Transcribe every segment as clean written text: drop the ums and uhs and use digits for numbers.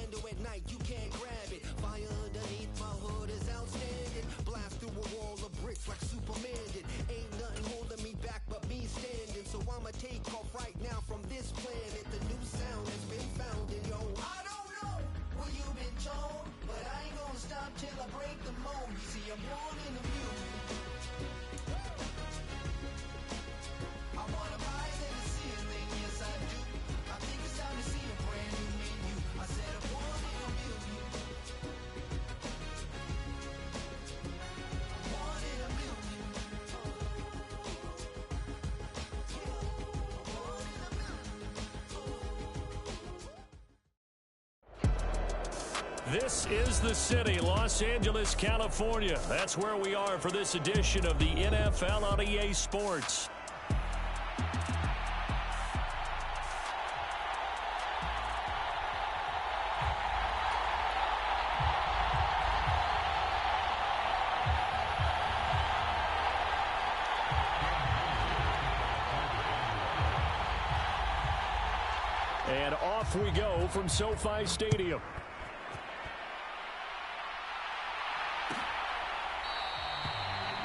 window at night, you can't grab it. Fire underneath my hood is outstanding. Blast through a wall of bricks like Superman did. Ain't nothing holding me back but me standing. So I'ma take off right now from this planet. The new sound has been found in yo. I don't know what you've been told, but I ain't gonna stop till I break the mold. You see, I'm born in the music. I wanna rise in the ceiling, yes I do. I think it's time to see a brand new menu. I said I'm born in a million. I'm born in a million. This is the city, Los Angeles, California. That's where we are for this edition of the NFL on EA Sports. And off we go from SoFi Stadium.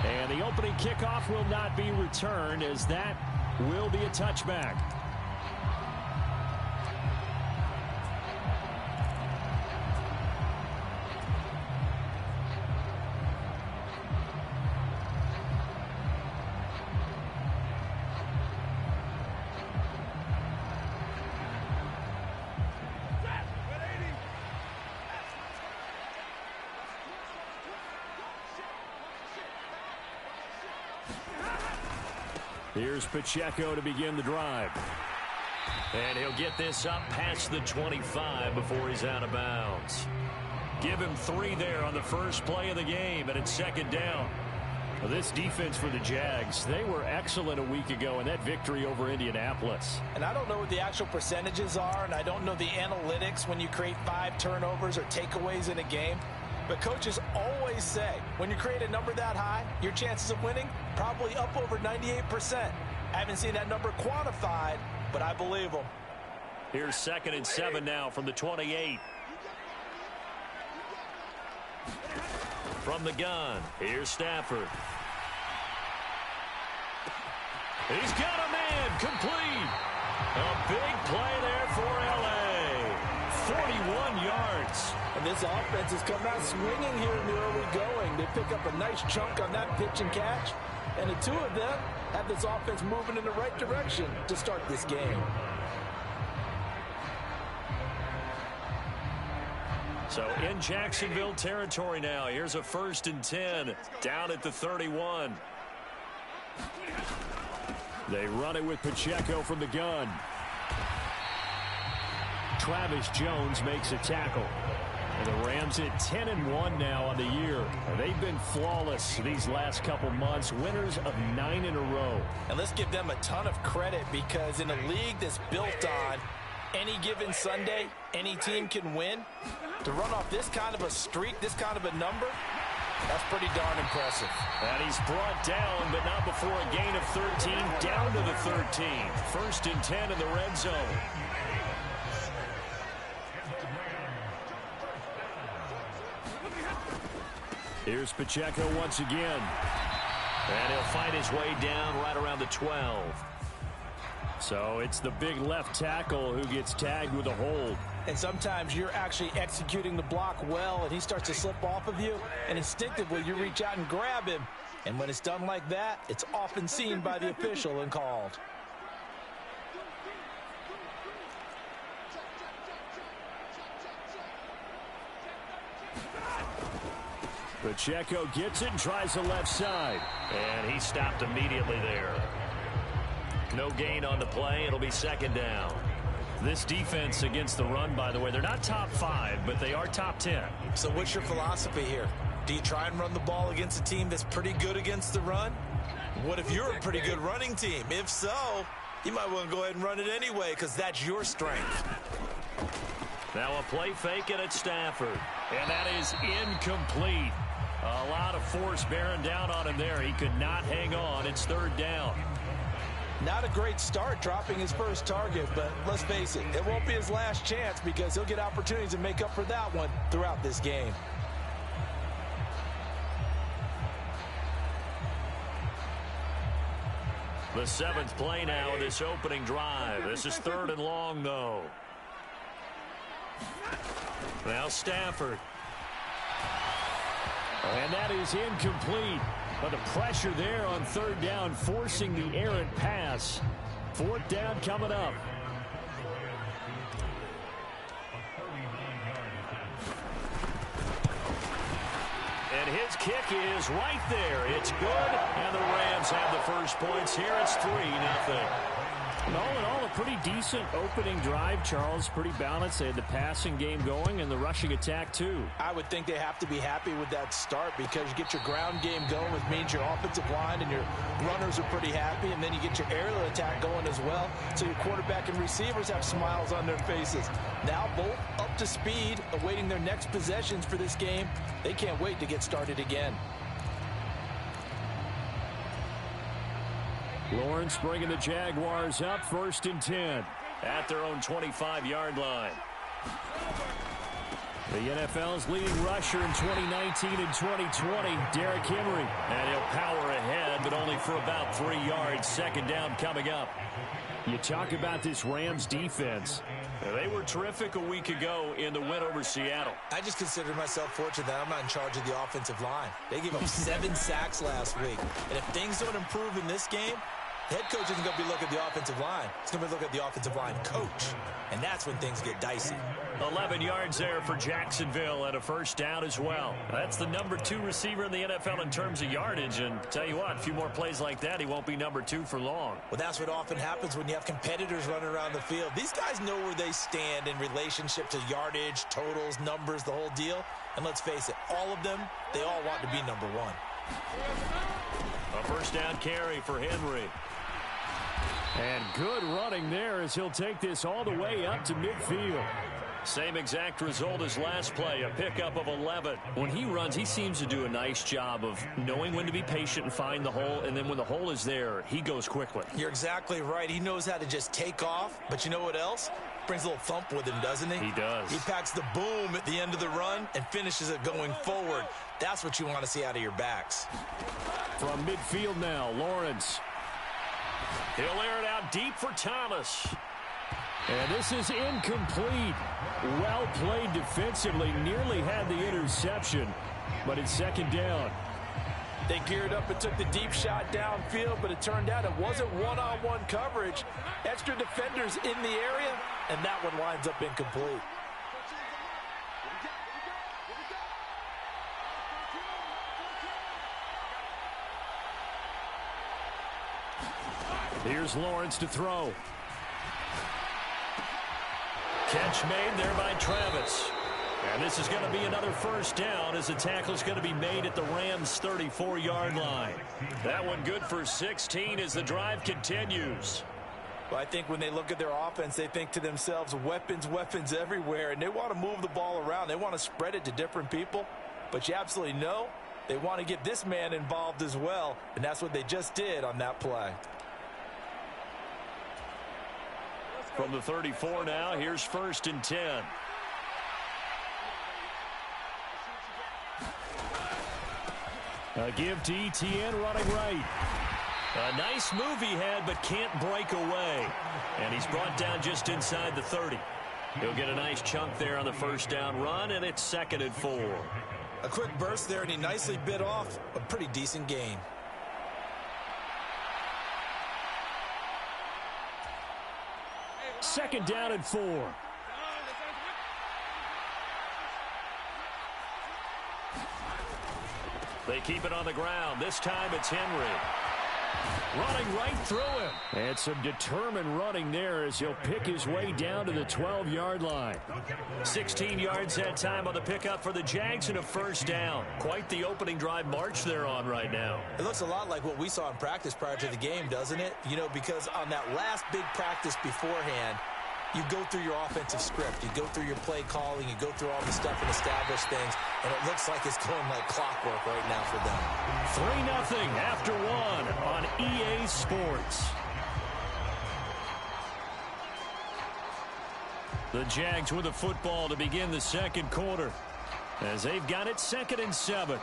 And the opening kickoff will not be returned, as that will be a touchback. Here's Pacheco to begin the drive. And he'll get this up past the 25 before he's out of bounds. Give him 3 there on the first play of the game, and it's second down. Well, this defense for the Jags, they were excellent a week ago in that victory over Indianapolis. And I don't know what the actual percentages are, and I don't know the analytics when you create 5 turnovers or takeaways in a game. But coaches always say, when you create a number that high, your chances of winning probably up over 98%. I haven't seen that number quantified, but I believe them. Here's 2nd and 7 now from the 28. From the gun, here's Stafford. He's got a man, complete. A big play there for L.A. 41 yards. And this offense has come out swinging here in the early going. They pick up a nice chunk on that pitch and catch. And the two of them have this offense moving in the right direction to start this game. So in Jacksonville territory now. Here's a 1st and 10 down at the 31. They run it with Pacheco from the gun. Travis Jones makes a tackle. And the Rams at 10-1 now on the year. They've been flawless these last couple months, winners of 9 in a row. And let's give them a ton of credit, because in a league that's built on any given Sunday, any team can win. To run off this kind of a streak, this kind of a number, that's pretty darn impressive. And he's brought down, but not before a gain of 13, down to the 13. 1st and 10 in the red zone. Here's Pacheco once again. And he'll find his way down right around the 12. So it's the big left tackle who gets tagged with a hold. And sometimes you're actually executing the block well, and he starts to slip off of you, and instinctively you reach out and grab him. And when it's done like that, it's often seen by the official and called. Pacheco gets it and tries the left side. And he stopped immediately there. No gain on the play. It'll be 2nd down. This defense against the run, by the way, they're not top 5, but they are top 10. So what's your philosophy here? Do you try and run the ball against a team that's pretty good against the run? What if you're a pretty good running team? If so, you might want to go ahead and run it anyway, because that's your strength. Now a play fake, and it's Stafford. And that is incomplete. A lot of force bearing down on him there. He could not hang on. It's 3rd down. Not a great start dropping his first target, but let's face it, it won't be his last chance because he'll get opportunities to make up for that one throughout this game. The 7th play now of this opening drive. This is 3rd and long, though. Now Stafford. And that is incomplete. But the pressure there on 3rd down, forcing the errant pass. 4th down coming up. And his kick is right there. It's good, and the Rams have the first points here. It's 3-0. All in all, a pretty decent opening drive, Charles. Pretty balanced. They had the passing game going and the rushing attack, too. I would think they have to be happy with that start because you get your ground game going, which means your offensive line and your runners are pretty happy, and then you get your aerial attack going as well. So your quarterback and receivers have smiles on their faces. Now both up to speed, awaiting their next possessions for this game. They can't wait to get started again. Lawrence bringing the Jaguars up, 1st and 10. At their own 25-yard line. The NFL's leading rusher in 2019 and 2020, Derrick Henry. And he'll power ahead, but only for about 3 yards. 2nd down coming up. You talk about this Rams defense. They were terrific a week ago in the win over Seattle. I just consider myself fortunate that I'm not in charge of the offensive line. They gave up 7 sacks last week. And if things don't improve in this game, the head coach isn't going to be looking at the offensive line. He's going to be looking at the offensive line coach. And that's when things get dicey. 11 yards there for Jacksonville and a 1st down as well. That's the number 2 receiver in the NFL in terms of yardage. And tell you what, a few more plays like that, he won't be number 2 for long. Well, that's what often happens when you have competitors running around the field. These guys know where they stand in relationship to yardage, totals, numbers, the whole deal. And let's face it, all of them, they all want to be number 1. A 1st down carry for Henry. And good running there as he'll take this all the way up to midfield. Same exact result as last play, a pickup of 11. When he runs, he seems to do a nice job of knowing when to be patient and find the hole, and then when the hole is there, he goes quickly. You're exactly right. He knows how to just take off, but you know what else? Brings a little thump with him, doesn't he? He does. He packs the boom at the end of the run and finishes it going forward. That's what you want to see out of your backs. From midfield now, Lawrence. He'll air it out deep for Thomas. And this is incomplete. Well played defensively. Nearly had the interception, but it's 2nd down. They geared up and took the deep shot downfield, but it turned out it wasn't one-on-one coverage. Extra defenders in the area, and that one winds up incomplete. Here's Lawrence to throw. Catch made there by Travis. And this is going to be another 1st down as the tackle's going to be made at the Rams' 34-yard line. That one good for 16 as the drive continues. Well, I think when they look at their offense, they think to themselves, weapons, weapons everywhere, and they want to move the ball around. They want to spread it to different people, but you absolutely know they want to get this man involved as well, and that's what they just did on that play. From the 34 now, here's 1st and 10. A give to Etienne running right. A nice move he had, but can't break away. And he's brought down just inside the 30. He'll get a nice chunk there on the 1st down run, and it's 2nd and 4. A quick burst there, and he nicely bit off a pretty decent gain. Second down and 4. They keep it on the ground. This time it's Henry. Running right through him. And some determined running there as he'll pick his way down to the 12-yard line. 16 yards that time on the pickup for the Jags and a 1st down. Quite the opening drive march they're on right now. It looks a lot like what we saw in practice prior to the game, doesn't it? You know, because on that last big practice beforehand, you go through your offensive script. You go through your play calling. You go through all the stuff and establish things. And it looks like it's going like clockwork right now for them. 3-0 after 1 on EA Sports. The Jags with the football to begin the second quarter, as they've got it 2nd and 7.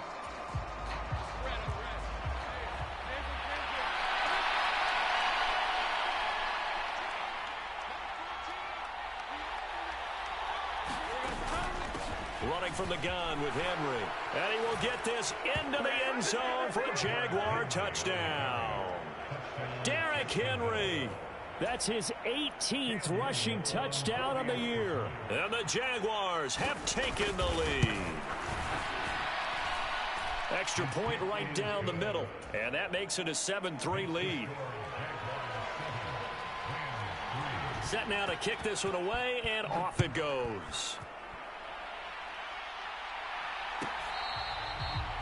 Running from the gun with Henry. And he will get this into the end zone for a Jaguar touchdown. Derrick Henry. That's his 18th rushing touchdown of the year. And the Jaguars have taken the lead. Extra point right down the middle. And that makes it a 7-3 lead. Set now to kick this one away, and off it goes.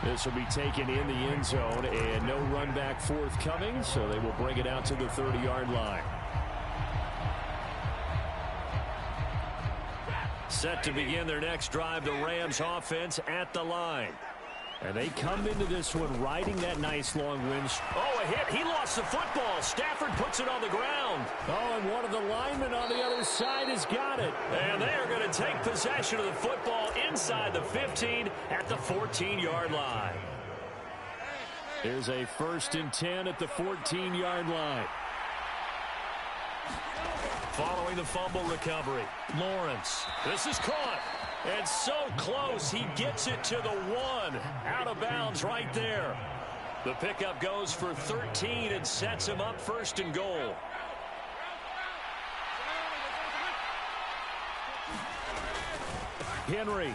This will be taken in the end zone, and no run back forthcoming, so they will bring it out to the 30-yard line. Set to begin their next drive, the Rams offense at the line. And they come into this one riding that nice long wind. Oh, a hit. He lost the football. Stafford puts it on the ground. Oh, and one of the linemen on the other side has got it. And they are going to take possession of the football inside the 15 at the 14-yard line. There's a 1st and 10 at the 14-yard line. Following the fumble recovery, Lawrence. This is caught. And so close, he gets it to the 1. Out of bounds right there. The pickup goes for 13 and sets him up 1st and goal. Henry.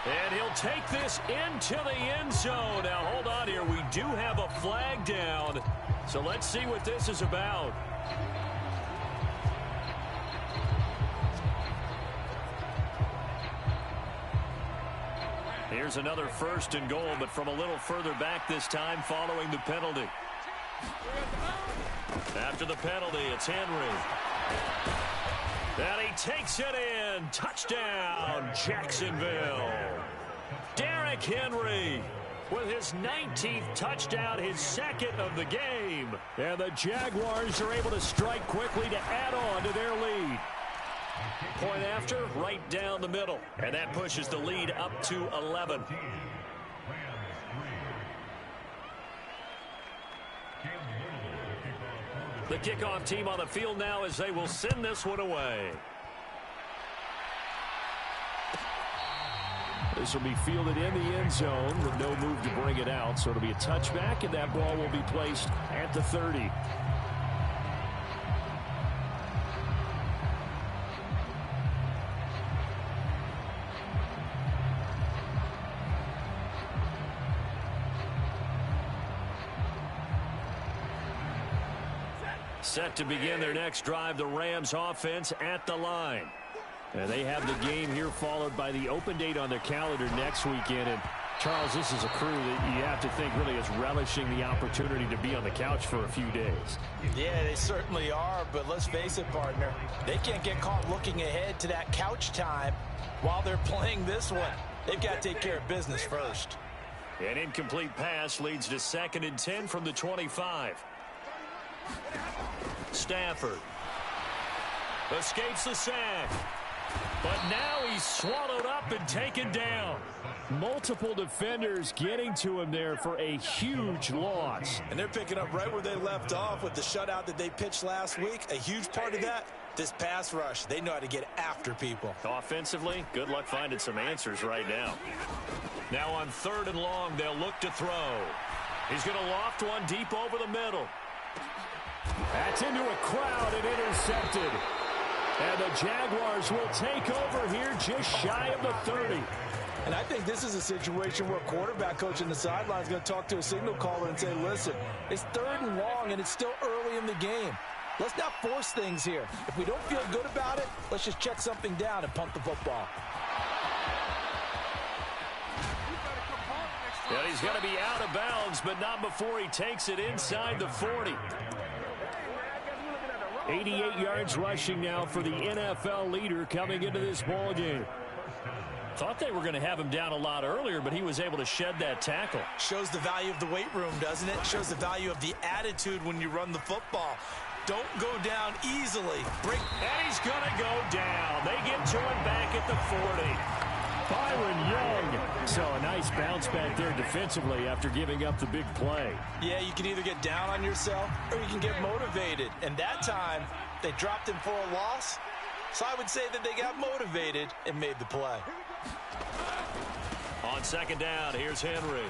And he'll take this into the end zone. Now, hold on here. We do have a flag down. So let's see what this is about. Here's another 1st and goal, but from a little further back this time following the penalty. After the penalty, it's Henry. And he takes it in. Touchdown, Jacksonville. Derrick Henry with his 19th touchdown, his 2nd of the game. And the Jaguars are able to strike quickly to add on to their lead. Point after, right down the middle. And that pushes the lead up to 11. The kickoff team on the field now as they will send this one away. This will be fielded in the end zone with no move to bring it out. So it'll be a touchback, and that ball will be placed at the 30. Set to begin their next drive, the Rams offense at the line. And they have the game here followed by the open date on their calendar next weekend. And, Charles, this is a crew that you have to think really is relishing the opportunity to be on the couch for a few days. Yeah, they certainly are, but let's face it, partner. They can't get caught looking ahead to that couch time while they're playing this one. They've got to take care of business first. An incomplete pass leads to 2nd and 10 from the 25. Stafford escapes the sack, but now he's swallowed up and taken down. Multiple defenders getting to him there for a huge loss. And they're picking up right where they left off with the shutout that they pitched last week. A huge part of that, this pass rush. They know how to get after people. Offensively, good luck finding some answers right now. Now on 3rd and long, they'll look to throw. He's going to loft one deep over the middle. That's into a crowd and intercepted. And the Jaguars will take over here just shy of the 30. And I think this is a situation where a quarterback coach in the sideline is going to talk to a signal caller and say, listen, it's 3rd and long and it's still early in the game. Let's not force things here. If we don't feel good about it, let's just check something down and punt the football. And he's going to be out of bounds, but not before he takes it inside the 40. 88 yards rushing now for the NFL leader coming into this ball game. Thought they were going to have him down a lot earlier, but he was able to shed that tackle. Shows the value of the weight room, doesn't it? Shows the value of the attitude when you run the football. don't go down easily. And he's going to go down. They get to him back at the 40. Byron Young. So a nice bounce back there defensively after giving up the big play. Yeah, you can either get down on yourself or you can get motivated. And that time, they dropped him for a loss. So I would say that they got motivated and made the play. On second down, here's Henry.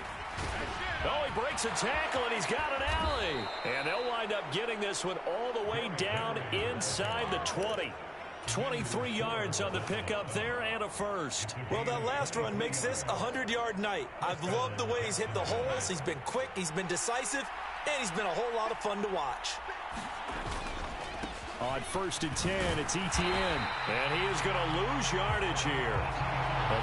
Oh, he breaks a tackle, and he's got an alley. And they'll wind up getting this one all the way down inside the 20. 23 yards on the pickup there and a first. Well, that last run makes this a 100-yard night. I've loved the way he's hit the holes. He's been quick, he's been decisive, and he's been a whole lot of fun to watch. On 1st and 10, it's Etienne. And he is going to lose yardage here.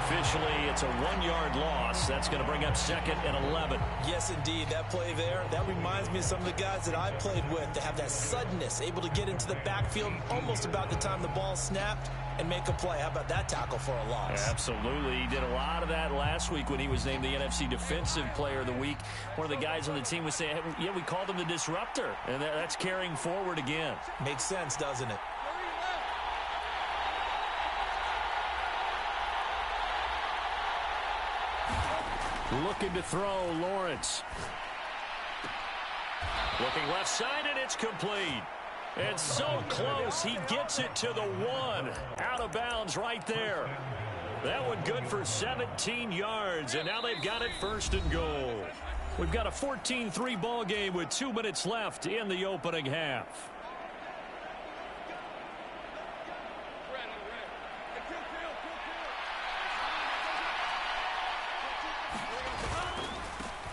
Officially, it's a 1-yard loss. That's going to bring up 2nd and 11. Yes, indeed. That play there, that reminds me of some of the guys that I played with to have that suddenness, able to get into the backfield almost about the time the ball snapped and make a play. How about that tackle for a loss? Absolutely. He did a lot of that last week when he was named the NFC Defensive Player of the Week. One of the guys on the team was saying, hey, yeah, we called him the disruptor. And that's carrying forward again. Makes sense, doesn't it? Looking to throw, Lawrence. Looking left side, and it's complete. And so close, he gets it to the 1. Out of bounds right there. That one good for 17 yards, and now they've got it 1st and goal. We've got a 14-3 ball game with 2 minutes left in the opening half.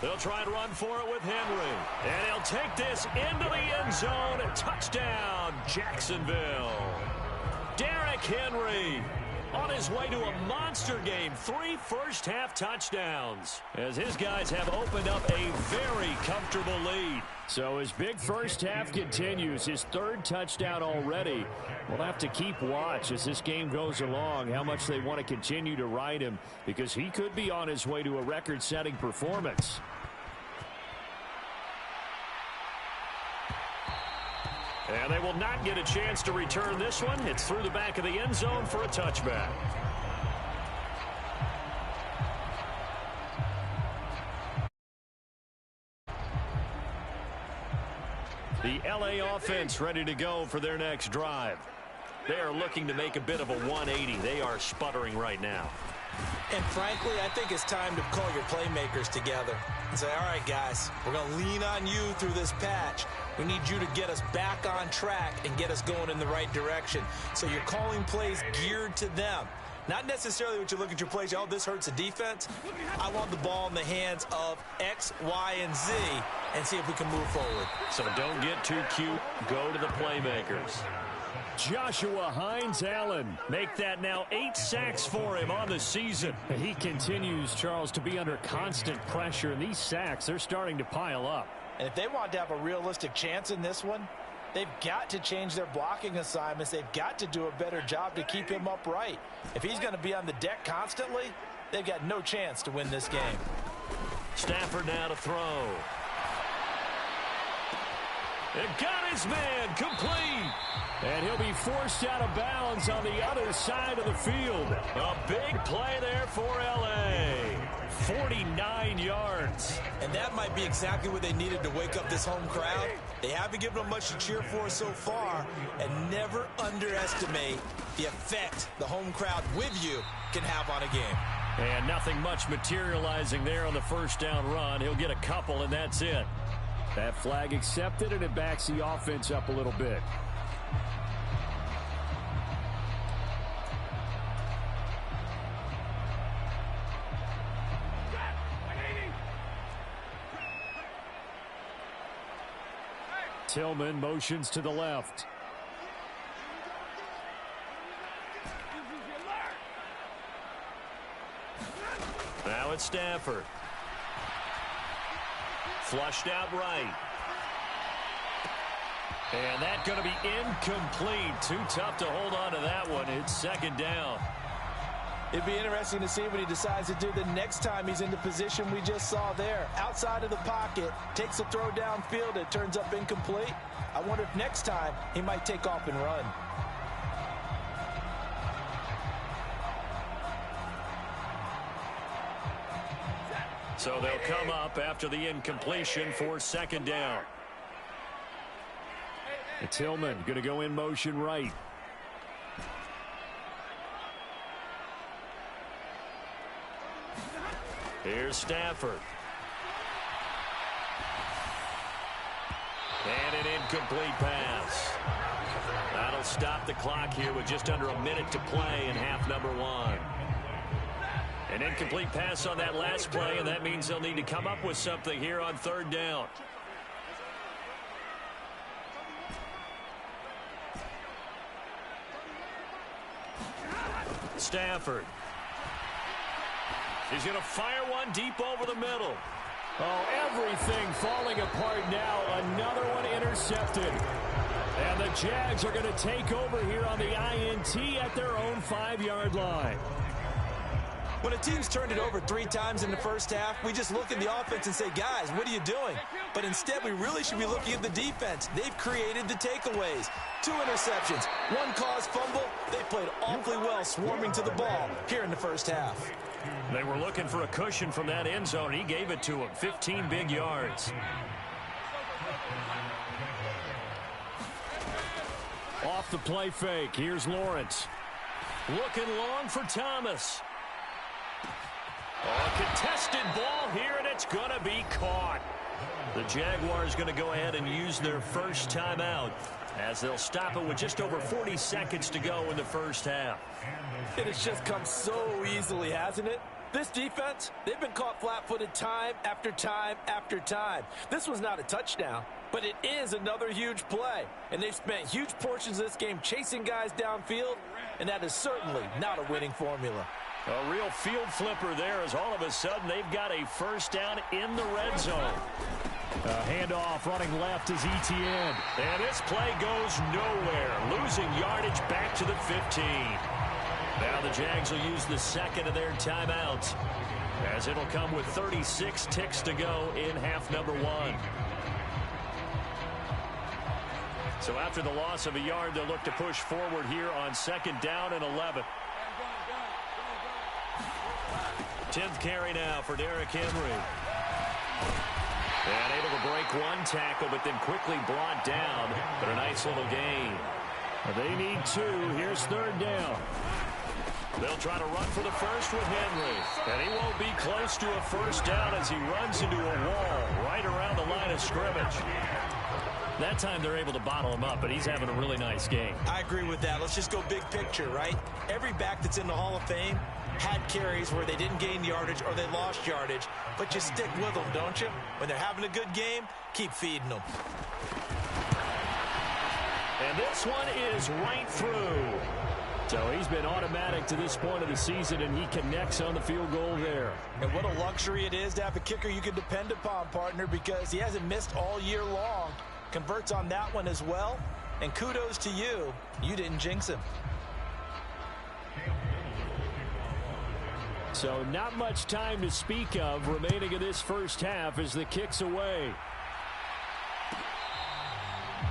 They'll try and run for it with Henry. And he'll take this into the end zone. Touchdown, Jacksonville. Derrick Henry on his way to a monster game. 3 first-half touchdowns as his guys have opened up a very comfortable lead. So his big first half continues. His 3rd touchdown already. We'll have to keep watch as this game goes along, how much they want to continue to ride him, because he could be on his way to a record-setting performance. And they will not get a chance to return this one. It's through the back of the end zone for a touchback. The LA offense ready to go for their next drive. They are looking to make a bit of a 180. They are sputtering right now. And frankly, I think it's time to call your playmakers together and say, all right, guys, we're going to lean on you through this patch. We need you to get us back on track and get us going in the right direction. So you're calling plays geared to them. Not necessarily what you look at your plays, oh, this hurts the defense. I want the ball in the hands of X, Y, and Z and see if we can move forward. So don't get too cute. Go to the playmakers. Joshua Hines-Allen. Make that now 8 sacks for him on the season. He continues, Charles, to be under constant pressure, and these sacks, they're starting to pile up. And if they want to have a realistic chance in this one, they've got to change their blocking assignments. They've got to do a better job to keep him upright. If he's going to be on the deck constantly, they've got no chance to win this game. Stafford now to throw. It got his man complete. And he'll be forced out of bounds on the other side of the field. A big play there for L.A. 49 yards. And that might be exactly what they needed to wake up this home crowd. They haven't given them much to cheer for so far. And never underestimate the effect the home crowd with you can have on a game. And nothing much materializing there on the first down run. He'll get a couple, and that's it. That flag accepted, and it backs the offense up a little bit. Tillman motions to the left. Now it's Stafford. Flushed out right. And that's going to be incomplete. Too tough to hold on to that one. It's second down. It'd be interesting to see what he decides to do the next time he's in the position we just saw there. Outside of the pocket, takes a throw downfield, it turns up incomplete. I wonder if next time he might take off and run. So they'll come up after the incompletion for second down. It's Hillman going to go in motion right. Here's Stafford. And an incomplete pass. That'll stop the clock here with just under a minute to play in half number one. An incomplete pass on that last play, and that means they'll need to come up with something here on third down. Stafford. He's going to fire one deep over the middle. Oh, everything falling apart now. Another one intercepted. And the Jags are going to take over here on the INT at their own 5-yard line. When a team's turned it over 3 times in the first half, we just look at the offense and say, guys, what are you doing? But instead, we really should be looking at the defense. They've created the takeaways. 2 interceptions, 1 caused fumble. They played awfully well swarming to the ball here in the first half. They were looking for a cushion from that end zone. He gave it to them. 15 big yards. Off the play fake. Here's Lawrence. Looking long for Thomas. A contested ball here, and it's going to be caught. The Jaguars going to go ahead and use their first timeout as they'll stop it with just over 40 seconds to go in the first half. It has just come so easily, hasn't it? This defense, they've been caught flat-footed time after time after time. This was not a touchdown, but it is another huge play. And they've spent huge portions of this game chasing guys downfield, and that is certainly not a winning formula. A real field flipper there as all of a sudden they've got a first down in the red zone. Handoff running left is Etienne. And this play goes nowhere. Losing yardage back to the 15. Now the Jags will use the second of their timeouts as it'll come with 36 ticks to go in half number one. So after the loss of a yard, they'll look to push forward here on second down and 11. 10th carry now for Derrick Henry. And able to break one tackle, but then quickly brought down. But a nice little gain. They need 2. Here's third down. They'll try to run for the first with Henry. And he won't be close to a first down as he runs into a wall right around the line of scrimmage. That time they're able to bottle him up, but he's having a really nice game. I agree with that. Let's just go big picture, right? Every back that's in the Hall of Fame had carries where they didn't gain yardage or they lost yardage, but you stick with them, don't you? When they're having a good game, keep feeding them. And this one is right through. So he's been automatic to this point of the season, and he connects on the field goal there. And what a luxury it is to have a kicker you can depend upon, partner, because he hasn't missed all year long. Converts on that one as well. And kudos to you. You didn't jinx him. So not much time to speak of remaining in this first half as the kick's away.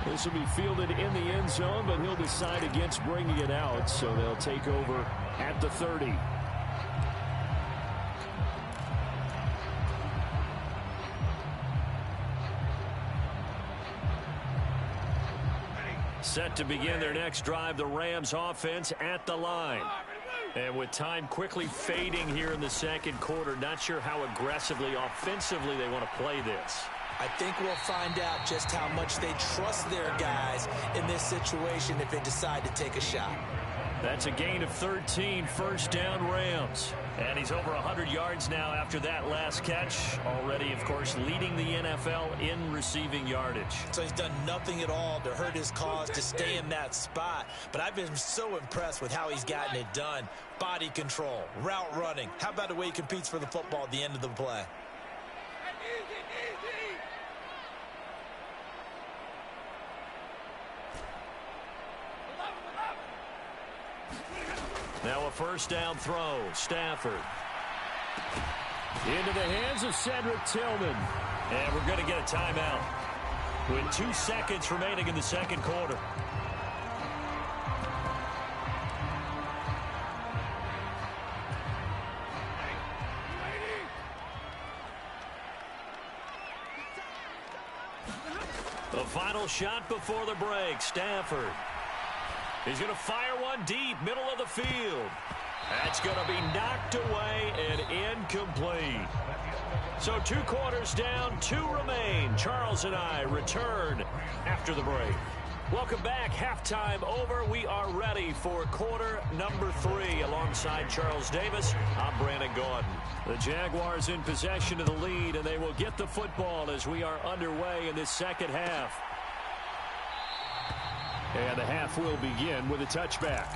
This will be fielded in the end zone, but he'll decide against bringing it out, so they'll take over at the 30. Set to begin their next drive, the Rams offense at the line. And with time quickly fading here in the second quarter, not sure how aggressively, offensively they want to play this. I think we'll find out just how much they trust their guys in this situation if they decide to take a shot. That's a gain of 13, first down Rams. And he's over 100 yards now after that last catch. Already, of course, leading the NFL in receiving yardage. So he's done nothing at all to hurt his cause to stay in that spot. But I've been so impressed with how he's gotten it done. Body control, route running. How about the way he competes for the football at the end of the play? Now a first down throw. Stafford. Into the hands of Cedric Tillman. And we're going to get a timeout with 2 seconds remaining in the second quarter. The final shot before the break. Stafford. He's going to fire one deep, middle of the field. That's going to be knocked away and incomplete. So 2 quarters down, 2 remain. Charles and I return after the break. Welcome back. Halftime over. We are ready for quarter number 3. Alongside Charles Davis, I'm Brandon Gaudin. The Jaguars in possession of the lead, and they will get the football as we are underway in this second half. And the half will begin with a touchback.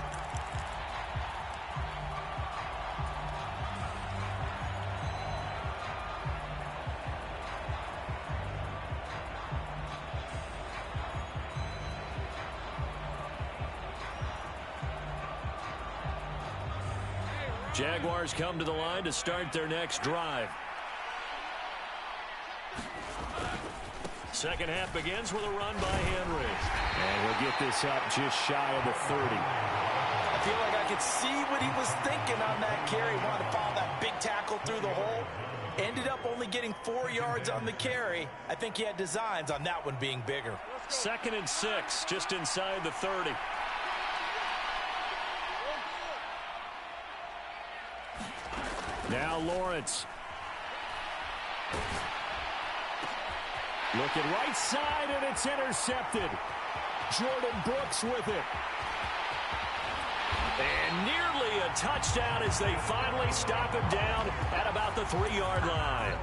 Jaguars come to the line to start their next drive. Second half begins with a run by Henry. And we'll get this up just shy of the 30. I feel like I could see what he was thinking on that carry. Wanted to follow that big tackle through the hole. Ended up only getting 4 yards on the carry. I think he had designs on that one being bigger. 2nd and 6, just inside the 30. Now Lawrence. Looking right side, and it's intercepted. Jordan Brooks with it. And nearly a touchdown as they finally stop him down at about the 3-yard line.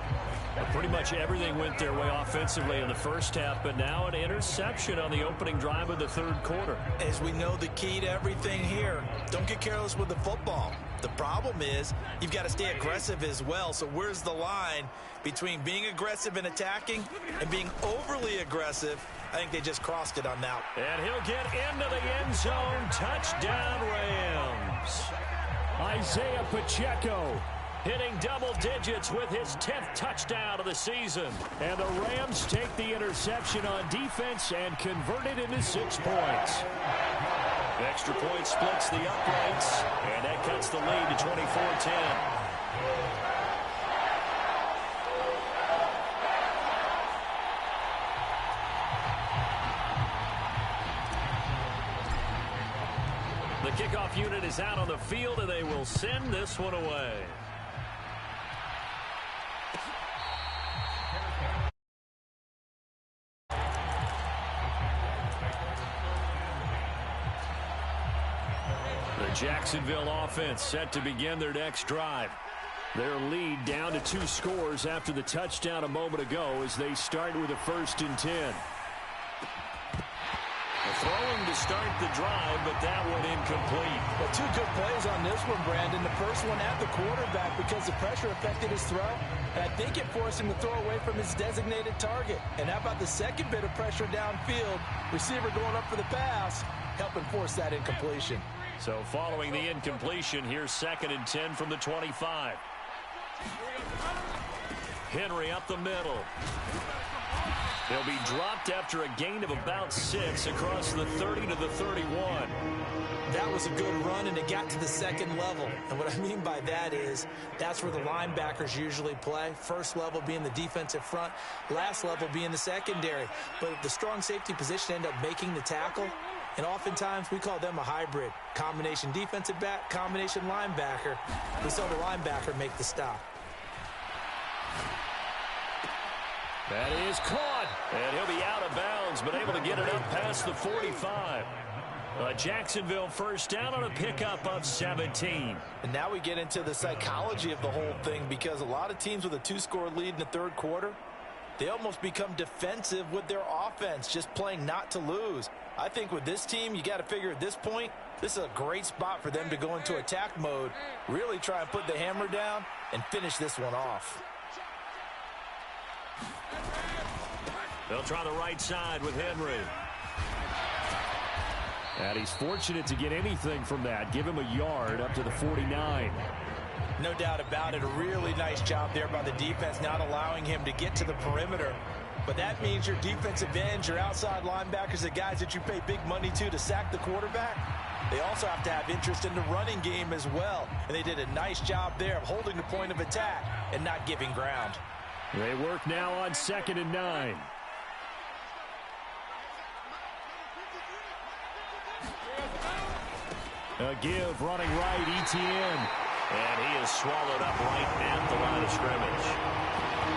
Pretty much everything went their way offensively in the first half, but now an interception on the opening drive of the third quarter. As we know, the key to everything here, don't get careless with the football. The problem is you've got to stay aggressive as well. So where's the line between being aggressive and attacking and being overly aggressive? I think they just crossed it on that. And he'll get into the end zone. Touchdown, Rams. Isaiah Pacheco hitting double digits with his 10th touchdown of the season. And the Rams take the interception on defense and convert it into 6 points. Extra point splits the uprights, and that cuts the lead to 24-10. The kickoff unit is out on the field, and they will send this one away. Jacksonville offense set to begin their next drive. Their lead down to 2 scores after the touchdown a moment ago as they start with a 1st and 10. Throwing to start the drive, but that one incomplete. Well, 2 good plays on this one, Brandon. The first one at the quarterback because the pressure affected his throw, and I think it forced him to throw away from his designated target. And how about the second bit of pressure downfield? Receiver going up for the pass, helping force that incompletion. So following the incompletion, here's 2nd and 10 from the 25. Henry up the middle. They'll be dropped after a gain of about 6 across the 30 to the 31. That was a good run, and it got to the second level. And what I mean by that is that's where the linebackers usually play. First level being the defensive front, last level being the secondary. But the strong safety position end up making the tackle. And oftentimes we call them a hybrid. Combination defensive back, combination linebacker. We saw the linebacker make the stop. That is caught. And he'll be out of bounds, but able to get it up past the 45. A Jacksonville first down on a pickup of 17. And now we get into the psychology of the whole thing, because a lot of teams with a 2-score lead in the third quarter, they almost become defensive with their offense, just playing not to lose. I think with this team, you got to figure at this point, this is a great spot for them to go into attack mode, really try and put the hammer down and finish this one off. They'll try the right side with Henry. And he's fortunate to get anything from that. Give him a yard up to the 49. No doubt about it. A really nice job there by the defense, not allowing him to get to the perimeter. But that means your defensive ends, your outside linebackers, the guys that you pay big money to sack the quarterback, they also have to have interest in the running game as well. And they did a nice job there of holding the point of attack and not giving ground. They work now on 2nd and 9. A give running right, Etienne. And he is swallowed up right at the line of scrimmage.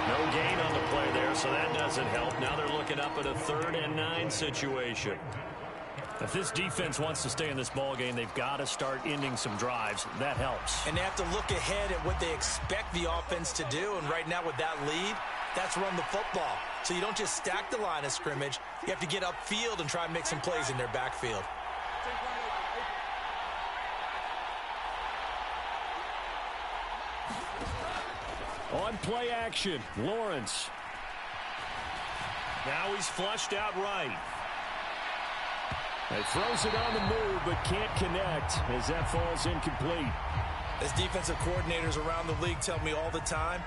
No gain on the play there, so that doesn't help. Now they're looking up at a 3rd and 9 situation. If this defense wants to stay in this ball game, they've got to start ending some drives. That helps. And they have to look ahead at what they expect the offense to do. And right now with that lead, that's run the football. So you don't just stack the line of scrimmage. You have to get upfield and try and make some plays in their backfield. On play action, Lawrence. Now he's flushed out right. He throws it on the move, but can't connect as that falls incomplete. As defensive coordinators around the league tell me all the time,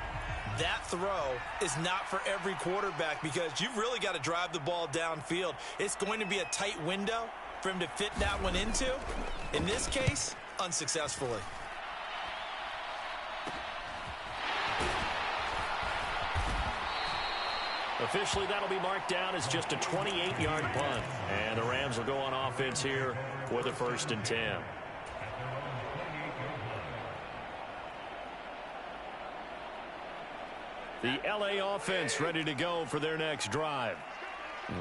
that throw is not for every quarterback because you've really got to drive the ball downfield. It's going to be a tight window for him to fit that one into. In this case, unsuccessfully. Officially, that'll be marked down as just a 28-yard punt. And the Rams will go on offense here with a 1st and 10. The LA offense ready to go for their next drive.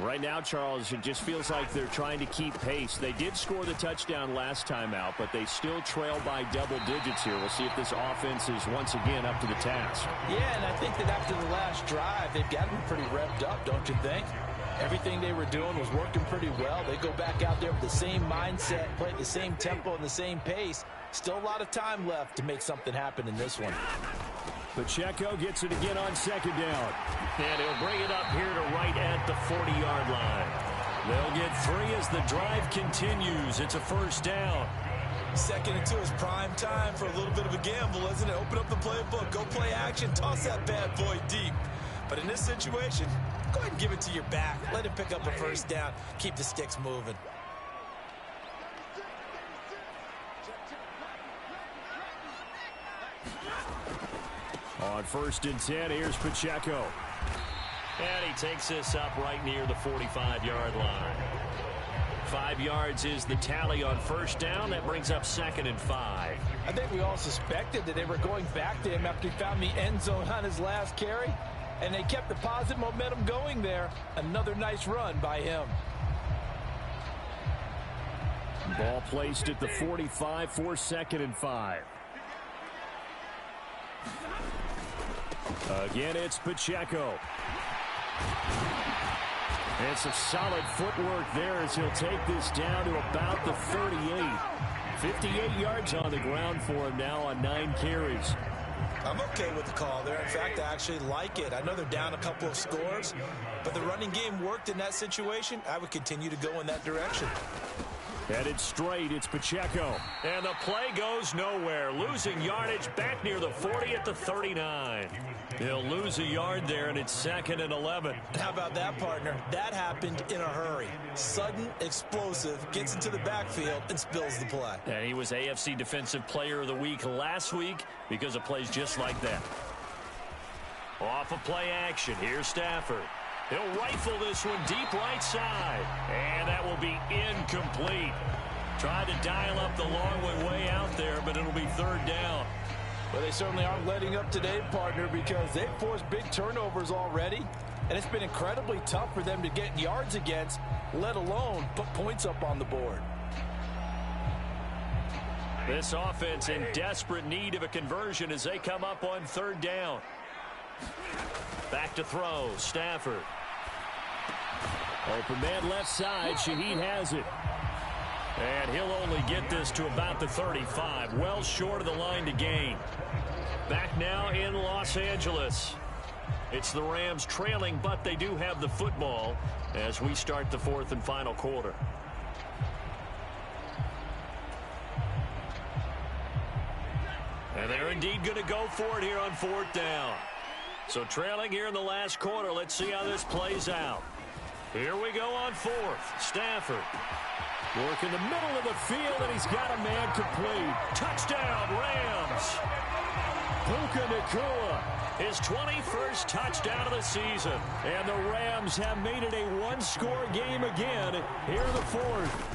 Right now, Charles, it just feels like they're trying to keep pace. They did score the touchdown last time out, but they still trail by double digits here. We'll see if this offense is once again up to the task. Yeah, and I think that after the last drive, they've got to be pretty revved up, don't you think? Everything they were doing was working pretty well. They go back out there with the same mindset, play at the same tempo and the same pace. Still a lot of time left to make something happen in this one. Pacheco gets it again on 2nd down. And he'll bring it up here to right at the 40-yard line. They'll get 3 as the drive continues. It's a 1st down. 2nd and 2 is prime time for a little bit of a gamble, isn't it? Open up the playbook, go play action, toss that bad boy deep. But in this situation, go ahead and give it to your back. Let him pick up a 1st down. Keep the sticks moving. On 1st and 10, here's Pacheco. And he takes this up right near the 45-yard line. 5 yards is the tally on 1st down. That brings up 2nd and 5. I think we all suspected that they were going back to him after he found the end zone on his last carry. And they kept the positive momentum going there. Another nice run by him. Ball placed at the 45 for 2nd and 5. Again, it's Pacheco. And some solid footwork there as he'll take this down to about the 38. 58 yards on the ground for him now on 9 carries. I'm okay with the call there. In fact, I actually like it. I know they're down a couple of scores, but the running game worked in that situation. I would continue to go in that direction. Headed straight, it's Pacheco. And the play goes nowhere. Losing yardage back near the 40 at the 39. He'll lose a yard there, and it's 2nd and 11. How about that, partner? That happened in a hurry. Sudden, explosive, gets into the backfield, and spills the play. And he was AFC Defensive Player of the Week last week because of plays just like that. Off of play action, here's Stafford. He'll rifle this one deep right side. And that will be incomplete. Tried to dial up the long way out there, but it'll be 3rd down. Well, they certainly aren't letting up today, partner, because they've forced big turnovers already. And it's been incredibly tough for them to get yards against, let alone put points up on the board. This offense in desperate need of a conversion as they come up on 3rd down. Back to throw, Stafford. Open man left side, Shaheed has it. And he'll only get this to about the 35, well short of the line to gain. Back now in Los Angeles. It's the Rams trailing, but they do have the football as we start the 4th and final quarter. And they're indeed going to go for it here on 4th down. So trailing here in the last quarter. Let's see how this plays out. Here we go on 4th. Stafford. Work in the middle of the field, and he's got a man complete. Touchdown, Rams. Puka Nacua. His 21st touchdown of the season. And the Rams have made it a one-score game again here in the 4th.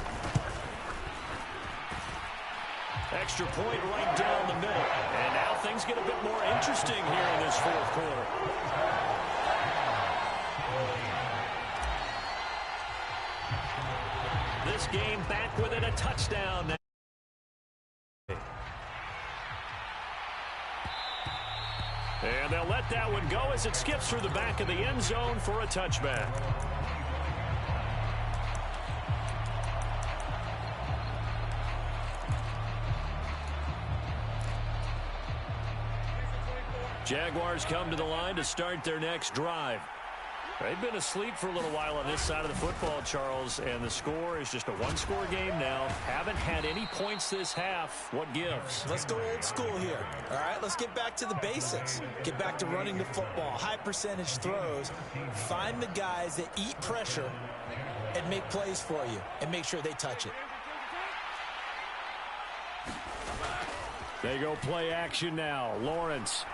Extra point right down the middle. And now things get a bit more interesting here in this 4th quarter. This game back within a touchdown now. And they'll let that one go as it skips through the back of the end zone for a touchback. Jaguars come to the line to start their next drive. They've been asleep for a little while on this side of the football, Charles, and the score is just a one-score game now. Haven't had any points this half. What gives? Let's go old school here. All right, let's get back to the basics. Get back to running the football, high percentage throws. Find the guys that eat pressure and make plays for you and make sure they touch it. They go play action now. Lawrence.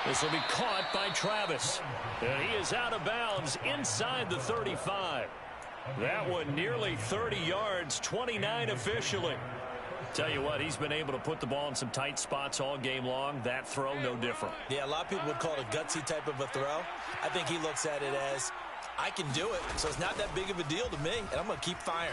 This will be caught by Travis. And he is out of bounds inside the 35. That one nearly 30 yards, 29 officially. Tell you what, he's been able to put the ball in some tight spots all game long. That throw, no different. Yeah, a lot of people would call it a gutsy type of a throw. I think he looks at it as, I can do it, so it's not that big of a deal to me, and I'm going to keep firing.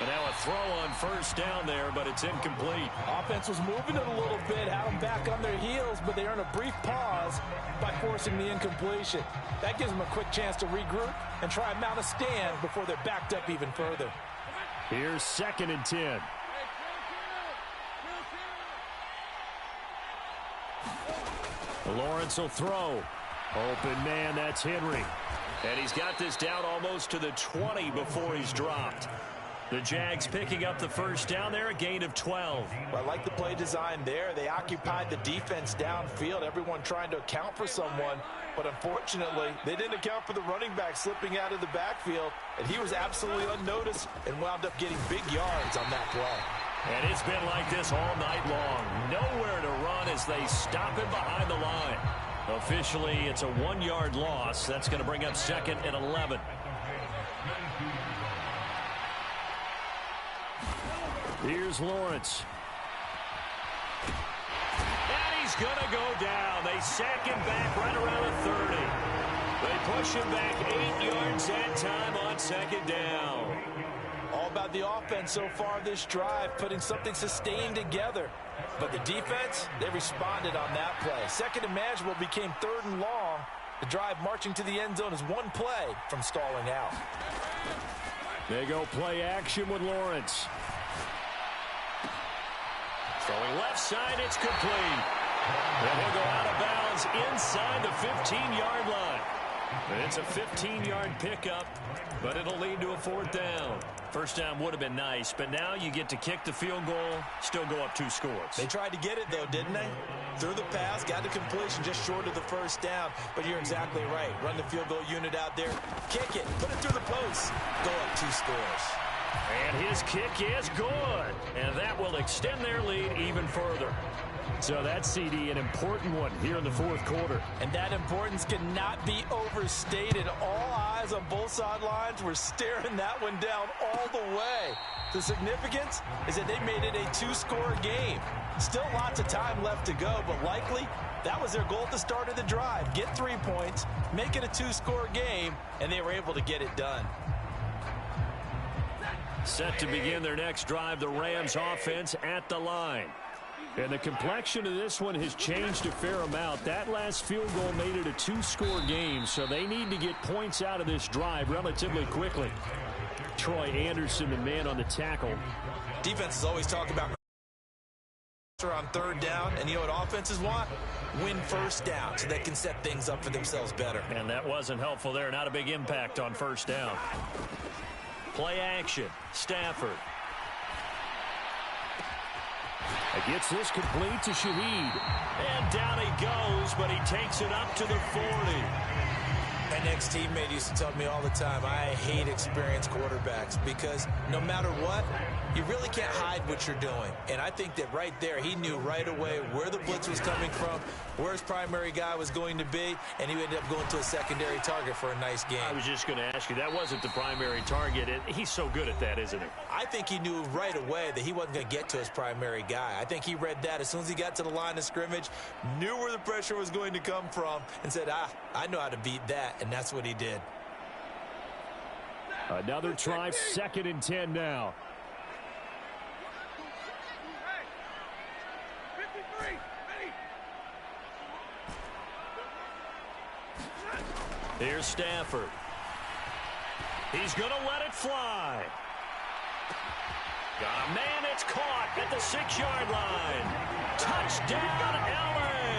And now a throw on 1st down there, but it's incomplete. Offense was moving it a little bit, had them back on their heels, but they earn a brief pause by forcing the incompletion. That gives them a quick chance to regroup and try and mount a stand before they're backed up even further. Here's 2nd and 10. Lawrence will throw. Open man, that's Henry. And he's got this down almost to the 20 before he's dropped. The Jags picking up the 1st down there, a gain of 12. Well, I like the play design there. They occupied the defense downfield, everyone trying to account for someone. But unfortunately, they didn't account for the running back slipping out of the backfield. And he was absolutely unnoticed and wound up getting big yards on that play. And it's been like this all night long. Nowhere to run as they stop him behind the line. Officially, it's a 1-yard loss. That's going to bring up 2nd and 11. Here's Lawrence. And he's going to go down. They sack him back right around the 30. They push him back 8 yards that time on 2nd down. All about the offense so far this drive, putting something sustained together. But the defense, they responded on that play. 2nd and manageable became 3rd and long. The drive marching to the end zone is one play from stalling out. They go play action with Lawrence. Throwing left side, it's complete. And he'll go out of bounds inside the 15-yard line. And it's a 15-yard pickup, but it'll lead to a 4th down. 1st down would have been nice, but now you get to kick the field goal, still go up 2 scores. They tried to get it, though, didn't they? Threw the pass, got the completion just short of the 1st down. But you're exactly right. Run the field goal unit out there, kick it, put it through the post, go up 2 scores. And his kick is good. And that will extend their lead even further. So that's, CD, an important one here in the 4th quarter. And that importance cannot be overstated. All eyes on both sidelines were staring that one down all the way. The significance is that they made it a 2-score game. Still lots of time left to go, but likely that was their goal at the start of the drive. Get 3 points, make it a 2-score game, and they were able to get it done. Set to begin their next drive, the Rams offense at the line. And the complexion of this one has changed a fair amount. That last field goal made it a 2-score game, so they need to get points out of this drive relatively quickly. Troy Anderson, the man on the tackle. Defenses always talk about on 3rd down, and you know what offenses want? Win 1st down so they can set things up for themselves better. And that wasn't helpful there. Not a big impact on 1st down. Play action. Stafford. Gets this complete to Shaheed. And down he goes, but he takes it up to the 40. My next teammate used to tell me all the time, I hate experienced quarterbacks because no matter what, you really can't hide what you're doing. And I think that right there, he knew right away where the blitz was coming from, where his primary guy was going to be, and he ended up going to a secondary target for a nice game. I was just going to ask you, that wasn't the primary target. He's so good at that, isn't he? I think he knew right away that he wasn't going to get to his primary guy. I think he read that as soon as he got to the line of scrimmage, knew where the pressure was going to come from, and said, I know how to beat that, and that's what he did. Another try, 2nd and 10 now. Here's Stafford. He's going to let it fly. Got a man, it's caught at the 6-yard line. Touchdown, LA.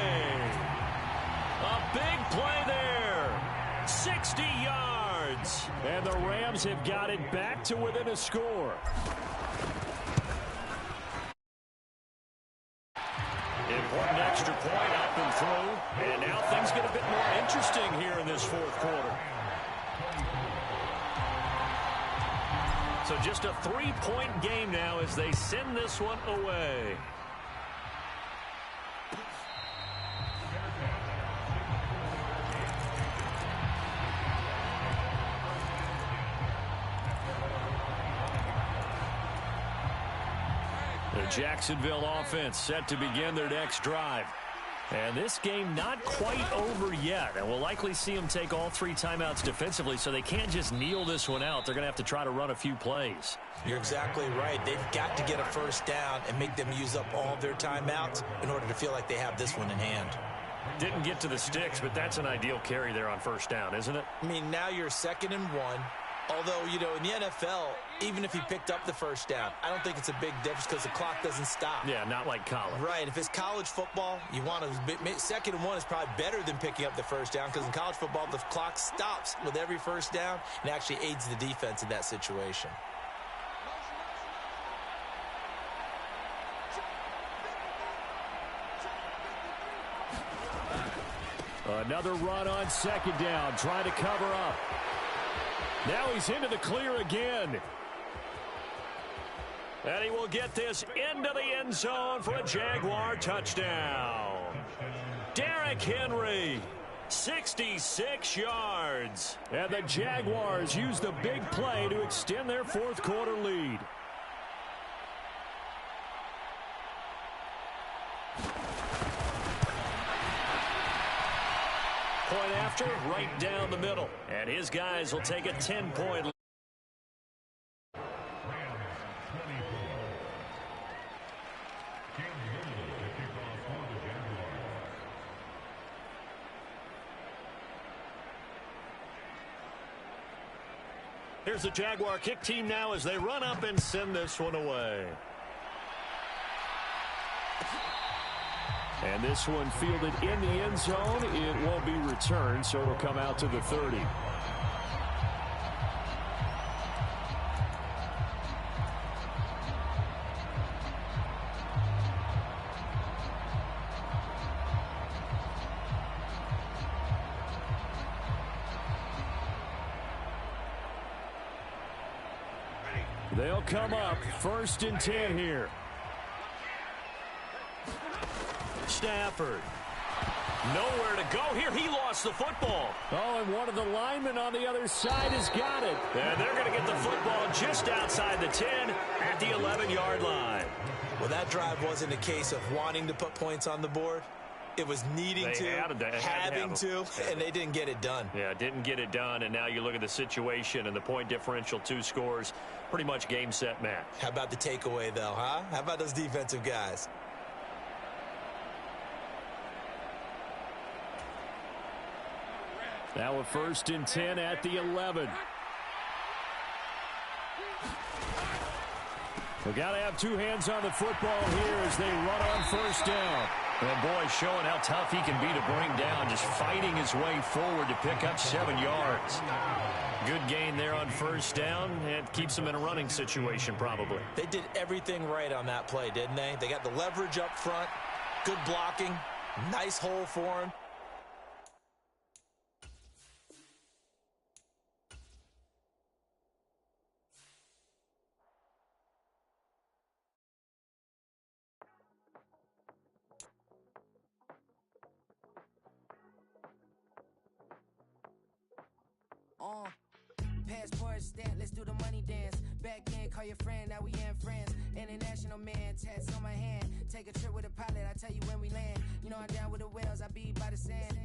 A big play there. 60 yards. And the Rams have got it back to within a score. Important extra point up and through. And now things get a bit more interesting here in this 4th quarter. So just a 3-point game now as they send this one away. The Jacksonville offense set to begin their next drive. And this game not quite over yet. And we'll likely see them take all 3 timeouts defensively, so they can't just kneel this one out. They're going to have to try to run a few plays. You're exactly right. They've got to get a first down and make them use up all their timeouts in order to feel like they have this one in hand. Didn't get to the sticks, but that's an ideal carry there on first down, isn't it? I mean, now you're 2nd and 1. Although, you know, in the NFL, even if he picked up the first down, I don't think it's a big difference because the clock doesn't stop. Yeah, not like college. Right. If it's college football, you want to 2nd and 1 is probably better than picking up the first down because in college football, the clock stops with every first down and actually aids the defense in that situation. Another run on 2nd down, trying to cover up. Now he's into the clear again. And he will get this into the end zone for a Jaguar touchdown. Derrick Henry, 66 yards. And the Jaguars use the big play to extend their 4th quarter lead. Point after, right down the middle. And his guys will take a 10-point lead. Here's the Jaguar kick team now as they run up and send this one away. And this one fielded in the end zone. It won't be returned, so it'll come out to the 30. They'll come up 1st and 10 here. Stafford. Nowhere to go here. He lost the football. Oh, and one of the linemen on the other side has got it. And they're going to get the football just outside the 10 at the 11-yard line. Well, that drive wasn't a case of wanting to put points on the board. It was needing having to, and they didn't get it done. Yeah, didn't get it done, and now you look at the situation and the point differential, 2 scores, pretty much game, set, match. How about the takeaway, though, huh? How about those defensive guys? Now a 1st and 10 at the 11. We've got to have 2 hands on the football here as they run on 1st down. And boy, showing how tough he can be to bring down, just fighting his way forward to pick up 7 yards. Good gain there on first down, and keeps him in a running situation probably. They did everything right on that play, didn't they? They got the leverage up front, good blocking, nice hole for him. Passport stamp, let's do the money dance. Back in, call your friend, now we in France. International man, tats on my hand. Take a trip with a pilot, I tell you when we land. You know I'm down with the whales, I be by the sand.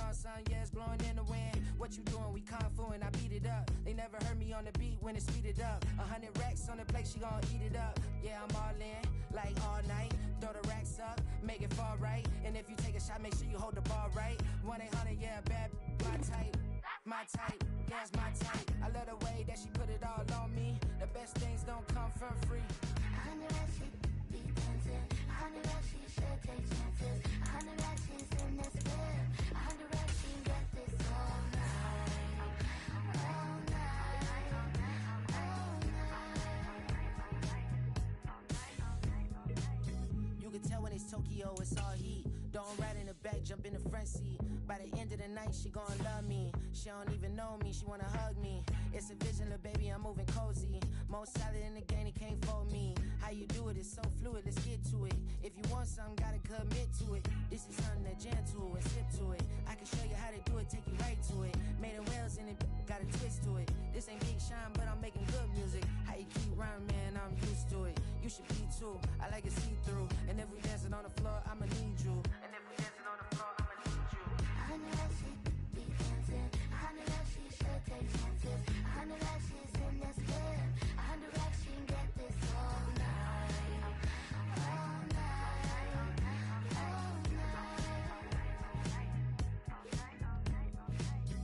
On sun, yeah, it's blowing in the wind. What you doing? We kung fu and I beat it up. They never heard me on the beat when it's speeded up. 100 racks on the plate, she gon' eat it up. Yeah, I'm all in, like all night. Throw the racks up, make it fall right. And if you take a shot, make sure you hold the ball right. 1-800, yeah, bad, my type. My type, yeah, it's my type. I love the way that she put it all on me. The best things don't come for free. 100 racks, she be dancing. 100 racks, she should take chances. 100 racks, she's in this bed. 100 racks, she got this all night. All night. All night. You can tell when it's Tokyo, it's all heat. Don't ride in the back, jump in the front seat. By the end of the night, she gon' love me. She don't even know me, she wanna hug me. It's a vision, little baby, I'm moving cozy. Most solid in the game, it can't fold me. How you do it, it's so fluid, let's get to it. If you want something, gotta commit to it. This is something that jam to and sip to it. I can show you how to do it, take you right to it. Made in Wales and it got a twist to it. This ain't Big Sean, but I'm making good music. How you keep rhyming, man, I'm used to it. You should be too, I like it see-through. And if we dancing on the floor, I'ma need you. And if we dancing on the floor, I'ma need you. 100 racks, she be dancing. 100 racks, she should take chances. 100 racks, she's in this bed. 100 racks, she get this all night. All night. All night.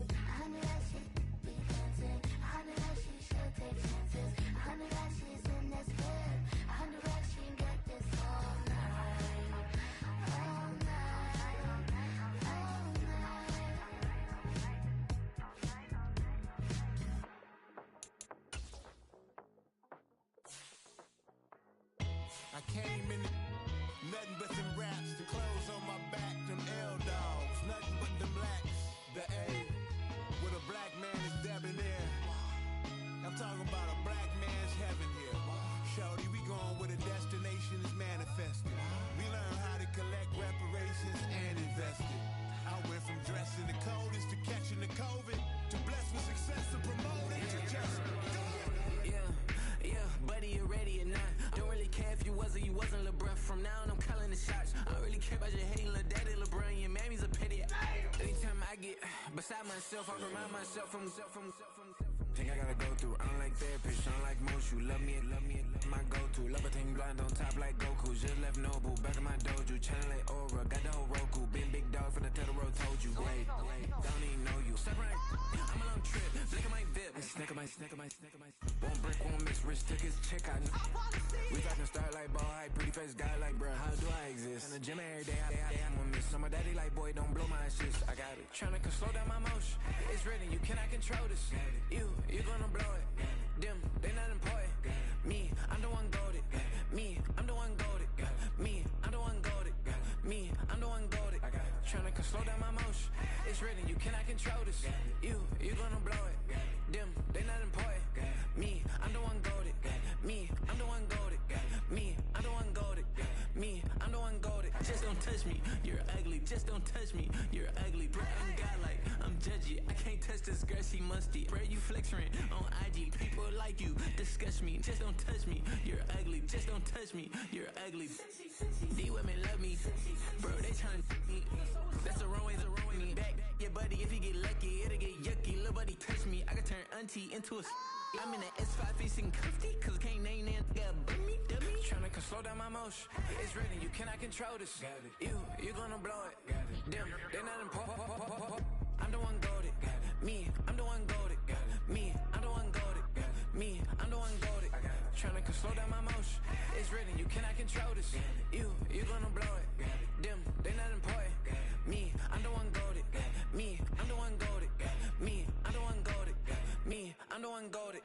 100 racks, she be dancing. 100 racks, she should take chances. 100 racks, she's in this bed. 100 racks, she get this all night. All night. All night. I came in nothing but them raps, the clothes on my back, them L-dogs, nothing but them blacks. The A, with a black man is debonair. I'm talking about a black man's heaven here. Shorty, we going where the destination is manifested. We learn how to collect reparations and invest it. I went from dressing the coldest to catching the COVID, to blessed with success and promoted to just do it. Yeah, buddy, you ready or not? Don't really care if you was or you wasn't LeBron. From now on, I'm calling the shots. I don't really care about your hating little daddy LeBron. Your mammy's a pity. Anytime I get beside myself, I remind myself from. Think I gotta go through. I don't like therapy, I don't like most. You love me, my go-to. Love a thing blind on top like Goku. Just left Nobu, back in my dojo. Channel like Aura, got the whole Roku. Been big dog from the Tether told you. Wait, don't even know you. Step right, I'm a long trip. Flick of my VIP. Snack of my. One brick, one mix, rich took his check out. We talking start like ball hype, pretty face guy like, bruh, how do I exist? In the gym every day, I'm a miss. So my daddy like, boy, don't blow my assist. I got it. Tryna slow down my motion. It's written, you cannot control this. You gonna blow it. Them, they not important. Me, I'm the one goated. Me, I'm the one goated. Me, I'm the one goated. Me, I'm the one goated. Tryna slow down my motion. It's written, you cannot control this. You gonna blow it. Them, they not important. Me, I'm the one goated. Me, I'm the one goated. Me, I'm the one goated. Me, I'm the one goated. Just don't touch me, you're ugly. Just don't touch me, you're ugly. Bro, I'm godlike, I'm judgy. I can't touch this girl, she musty. Bro, you flexing on IG. People like you disgust me. Just don't touch me, you're ugly. Just don't touch me, you're ugly. These women love me, bro, they tryna me. That's the wrong way, back your buddy. If you get lucky, it'll get yucky. Little buddy touch me, I can turn auntie into a. I'm in the S5 facing comfy, cause can't name that dummy. Tryna slow down my motion. It's written, you cannot control this. You gonna blow it. Them, they're not important. I'm the one goated. Me, I'm the one goated. Me, I'm the one goated. Me, I'm the one goated. Tryna slow down my motion. It's written, you cannot control this. You gonna blow it. Them, one goated.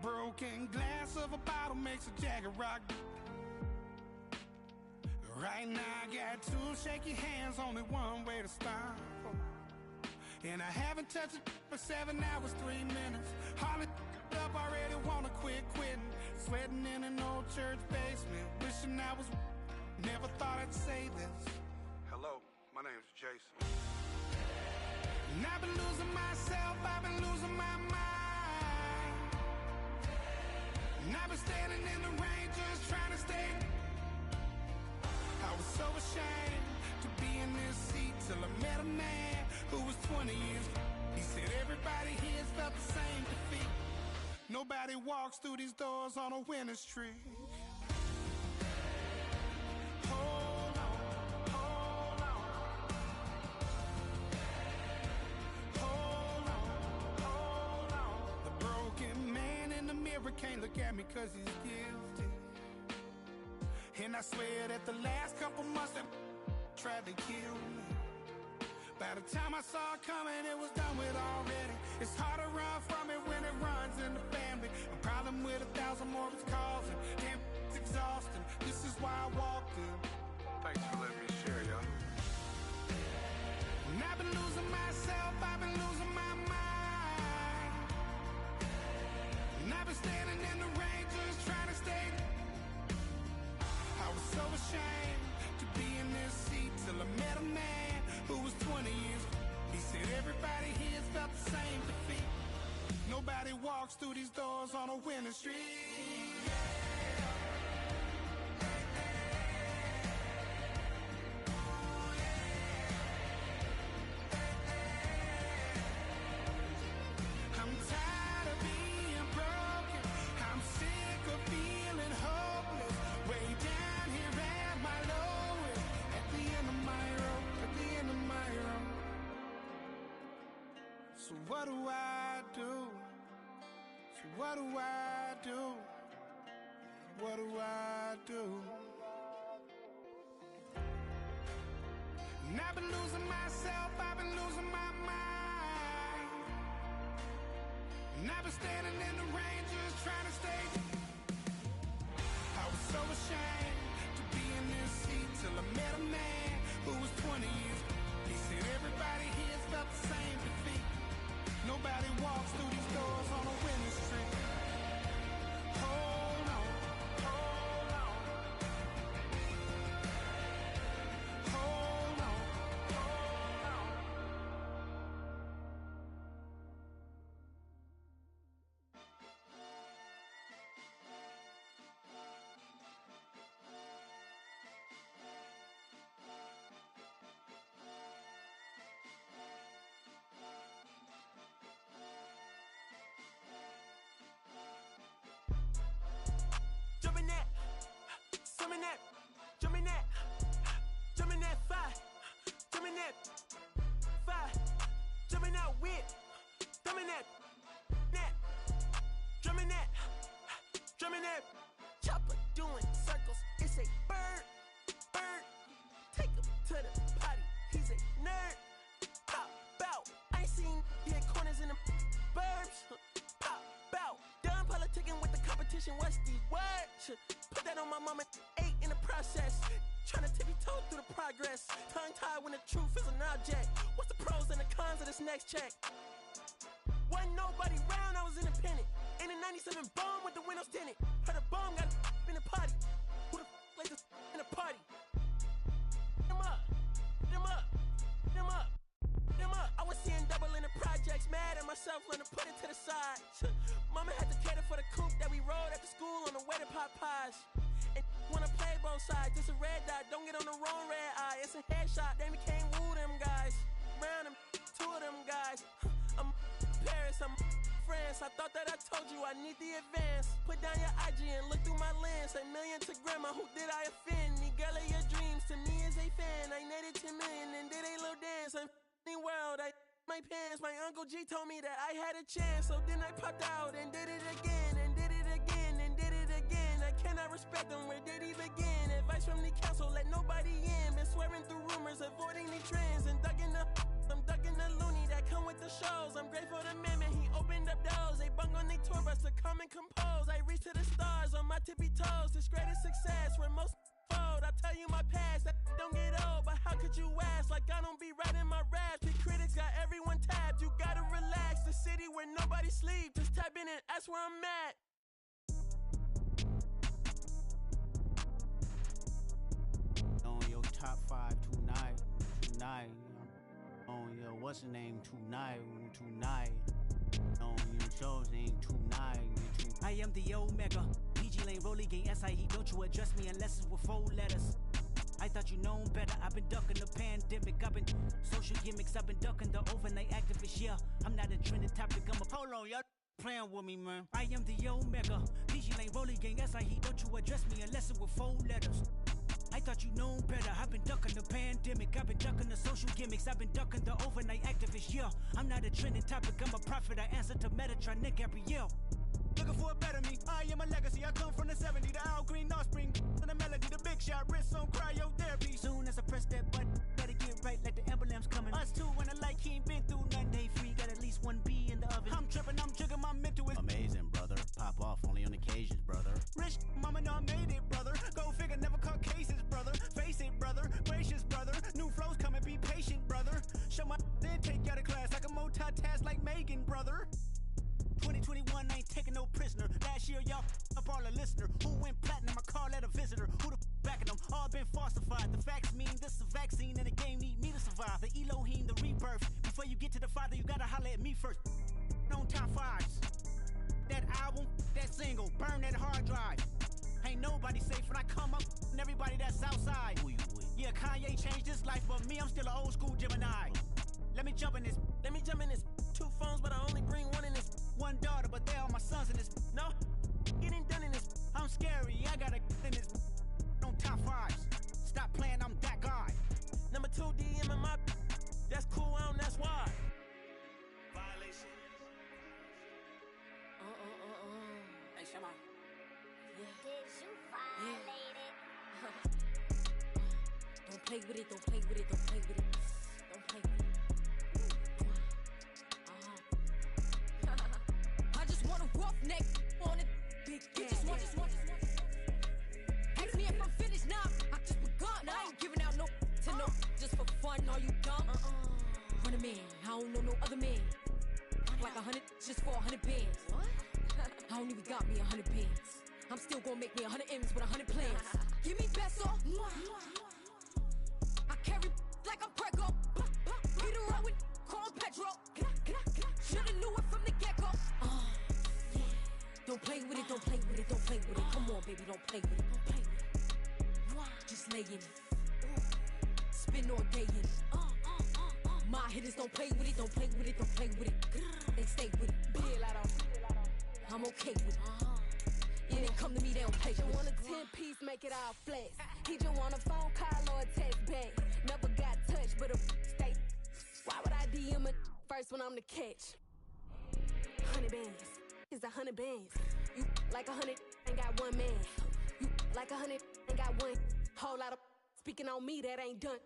Broken glass of a bottle makes a jagged rock. Right now I got two shaky hands, only one way to stop. And I haven't touched it for 7 hours, 3 minutes. Hardly up, already wanna quitting. Sweating in an old church basement, wishing I was. Never thought I'd say this. Hello, my name's Jason. And I've been losing myself, I've been losing my mind. And I've been standing in the rain just trying to stay. I was so ashamed to be in this seat till I met a man who was 20 years. He said everybody here's felt the same defeat. Nobody walks through these doors on a winning streak. Hold on, hold on. Hold on, hold on. The broken man in the mirror can't look at me 'cause he's guilty. And I swear that the last couple months that tried to kill me. By the time I saw it coming, it was done with already. It's hard to run from it when it runs in the family. A problem with 1,000 more it's causing. Damn, it's exhausting. This is why I walked in. Thanks for letting me share, y'all. And I've been losing myself, I've been losing my mind. And I've been standing in the rain just trying to stay. I was so ashamed to be in this seat till I met a man who was 20 years. He said everybody here's felt the same defeat. Nobody walks through these doors on a winning streak. I'm tired of being broken. I'm sick of feeling hopeless. Way down here at my lowest. At the end of my rope, at the end of my rope. So what do I do? So what do I do? What do I do? And I've been losing myself, I've been losing my mind. And I've been standing in the rain just trying to stay. I was so ashamed to be in this seat till I met a man who was 20 years. He said everybody here's felt the same defeat. Nobody walks through these doors on a winning streak. Hold on, hold on. Hold on, hold on. Jump in that, some in that, jump in that, jump in that fire, jump in that fire, jump in that whip, jump in that, jump in that, jump in that. Chopper doing circles, it's a bird, take him to the potty, he's a nerd. Pop out, I ain't seen hit corners in the burbs. Pop out, done politicking with the competition, what's the word? Put that on my mama, 8 in the process. Tryna tippy-toe through the progress. Tongue-tied when the truth is an object. What's the pros and the cons of this next check? Wasn't nobody round, I was independent. In a 97 bomb with the windows tinted. Heard a bomb got in the party. Who the like this in the party? Them up, them up, them up, them up. I was seeing double in the projects, mad at myself, learn to put it to the side. Mama had to cater for the coupe that we rode after school on the way to Popeyes. And wanna play, but both sides. This a red dot, don't get on the wrong red eye. It's a headshot, they can't woo them guys. Round them, two of them guys. I'm Paris, I'm France. I thought that I told you I need the advance. Put down your IG and look through my lens. 1 million to grandma, who did I offend? The girl of your dreams to me is a fan. I netted 10 million and did a little dance. I'm f***ing world, I my pants. My Uncle G told me that I had a chance. So then I popped out and did it again. And did it again and did it again. I cannot respect them, where did he begin? Advice from the council, let nobody in. Been swearing through rumors, avoiding the trends. And I'm ducking the loony that come with the shows. I'm grateful to man, he opened up doors. They bung on their tour bus to come and compose. I reach to the stars on my tippy toes. This greatest success where most fold. I tell you my past, that don't get old. But how could you ask? Like I don't be writing my raps. The critics got everyone tapped. You gotta relax. The city where nobody sleep. Just tap in and that's where I'm at. On your top 5 tonight. On your what's the name tonight. On your show's name tonight. I am the Omega. PG Lane, Rolly Gang, SIE. Don't you address me unless it's with 4 letters. I thought you known better. I've been ducking the pandemic. I've been social gimmicks. I've been ducking the overnight activists. Yeah, I'm not a trending topic. I'm a hold on, y'all playing with me, man. I am the Omega. PG Lane, Rolly Gang, SIE. Don't you address me unless it's with 4 letters. I thought you known better. I've been ducking the pandemic. I've been ducking the social gimmicks. I've been ducking the overnight activists. Yeah, I'm not a trending topic. I'm a prophet. I answer to Metatron, Nick Gabrielle. Looking for a better me. I am a legacy. I come from the 70s. The Al Green offspring. And the melody, the big shot. Wrist on cryotherapy. Soon as I press that button, better get right like the emblem's coming. Us two when I like he ain't been through nothing. Day free. Got at least 1 B in the oven. I'm tripping. I'm triggering. My mental is amazing, brother. Pop off only on occasions, brother. Rich mama know I made it, brother. Go figure, never caught cases, brother. Face it, brother. Gracious, brother. New flows coming, be patient, brother. Show my then take you out of class. I can multitask like Megan, brother. 2021 ain't taking no prisoner. Last year, y'all up all a listener. Who went platinum? I call that a visitor. Who the backing them? All been falsified. The facts mean this is a vaccine and the game need me to survive. The Elohim, the rebirth. Before you get to the Father, you gotta holler at me first. On top 5s. That album, that single, burn that hard drive. Ain't nobody safe when I come up and everybody that's outside. Who you with? Yeah, Kanye changed his life, but me, I'm still an old school Gemini. Let me jump in this. 2 phones, but I only bring 1 in this. 1 daughter, but they all my sons in this. No, getting done in this. I'm scary, I got a in this. On top 5s. Stop playing, I'm that guy. Number 2 DM in my. That's cool, that's why. Violation. Hey, Shama. Did you violate it? Don't play with it, don't play with it, don't play with it. Don't play with it. I just want a roughneck on it. Big just want. Ask me if I'm finished now. I just begun. I ain't giving out no to no. Just for fun, are you dumb? Run a man, I don't know no other man. Like 100 just for 100 bands. What? I don't even got me 100 bands. I'm still gonna make me 100 M's with 100 plans. Give me peso. I carry like I'm Prego. Hit a road with Chrome Petro. Shoulda knew it from the get-go. Yeah. Don't play with it, don't play with it, don't play with it. Come on, baby, don't play with it, don't play with it. Just lay in it. Spin all day in it. My hitters don't play with it, don't play with it, don't play with it. They stay with it. I'm okay with it. Yeah, they come to me, they don't play with it. He just want a 10-piece, make it all flex. He just want a phone call or a text back. Never got touched, but a stay. Why would I DM it first when I'm the catch? 100 bands, it's 100 bands. You like 100, ain't got 1 man. You like 100, ain't got 1. Whole lot of speaking on me that ain't done.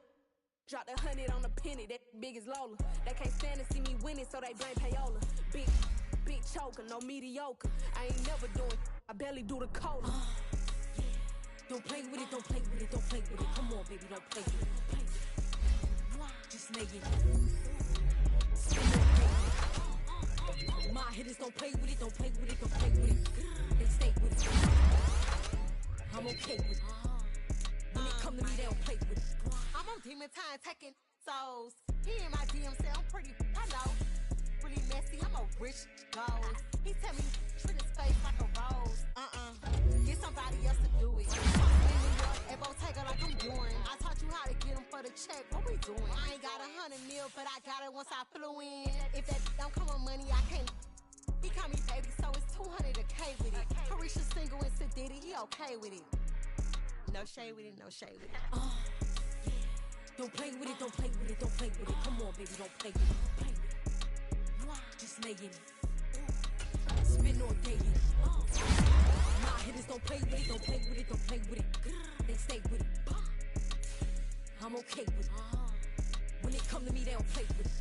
Dropped 100 on the penny, that big as Lola. They can't stand to see me winning, so they blame payola. Big choker, no mediocre. I ain't never doing, I barely do the cola. Yeah. Don't play with it, don't play with it, don't play with it. Come on, baby, don't play with it, don't play with it. Just lay it. My hitters don't play with it, don't play with it, don't play with it. They stay with it. I'm okay with it. When it come to me, they don't play with it. I'm on demon time taking souls. He in my DM say I'm pretty, hello. Really messy, I'm a rich gold. He tell me treat his face like a rose. Get somebody else to do it. In New York, bill, but I got it once I flew in. If that don't come on money, I can't. He call me baby, so it's 200 a K with it. Carisha single and Sadiddy, he okay with it. No shade with it, no shade with it. Yeah. Don't play with it, don't play with it, don't play with it. Come on, baby, don't play with it, don't play with it. Just lay in it. Spin all day in it. My hitters don't play with it, don't play with it, don't play with it. They stay with it. I'm okay with it. When it come to me, they don't play with it.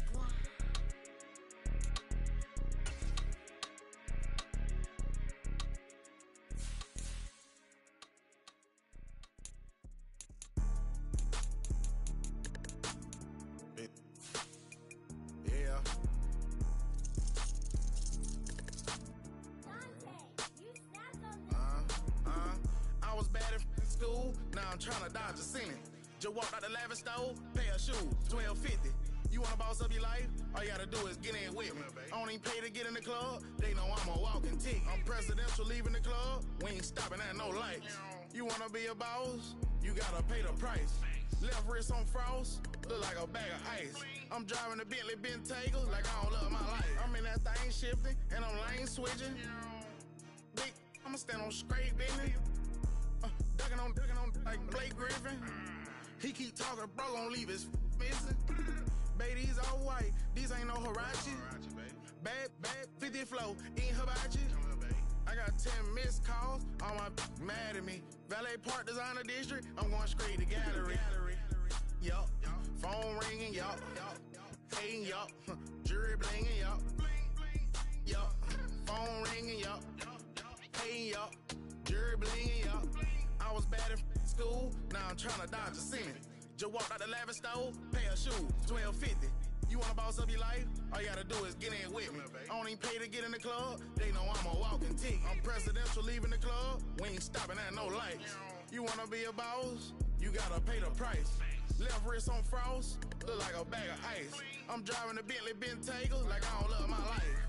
I was bad in school, now I'm trying to dodge a sentence. Just walked out the lavish store, pay a shoe, $12.50. You wanna boss up your life? All you gotta do is get in with me. I don't even pay to get in the club, they know I'm a walking tick. I'm presidential leaving the club, we ain't stopping at no lights. You wanna be a boss? You gotta pay the price. Left wrist on frost, look like a bag of ice. I'm driving the Bentley Bentayga like I don't love my life. I'm in that thing shifting, and I'm lane switching. Big, I'ma stand on straight business. Ducking on like Blake Griffin. He keep talking, bro, gon' leave his missing. Baby, these all white, these ain't no Hirachi. Bad, 50 flow, ain't hibachi. I got 10 missed calls, all my mad at me. Valet Park Designer District, I'm going straight to gallery. Yup, phone ringing, yup. Hating, yup. Jury blinging, yup. Yup, phone ringing, yup. Hating, yup. Jury blinging, yup. I was bad in school, now I'm trying to dodge a sentence. Just walked out the lavish store, pay a shoe, $12.50. You wanna boss up your life? All you gotta do is get in with me. I don't even pay to get in the club, they know I'm a walking tick. I'm presidential leaving the club, we ain't stopping at no lights. You wanna be a boss? You gotta pay the price. Left wrist on frost, look like a bag of ice. I'm driving the Bentley Bentayga like I don't love my life.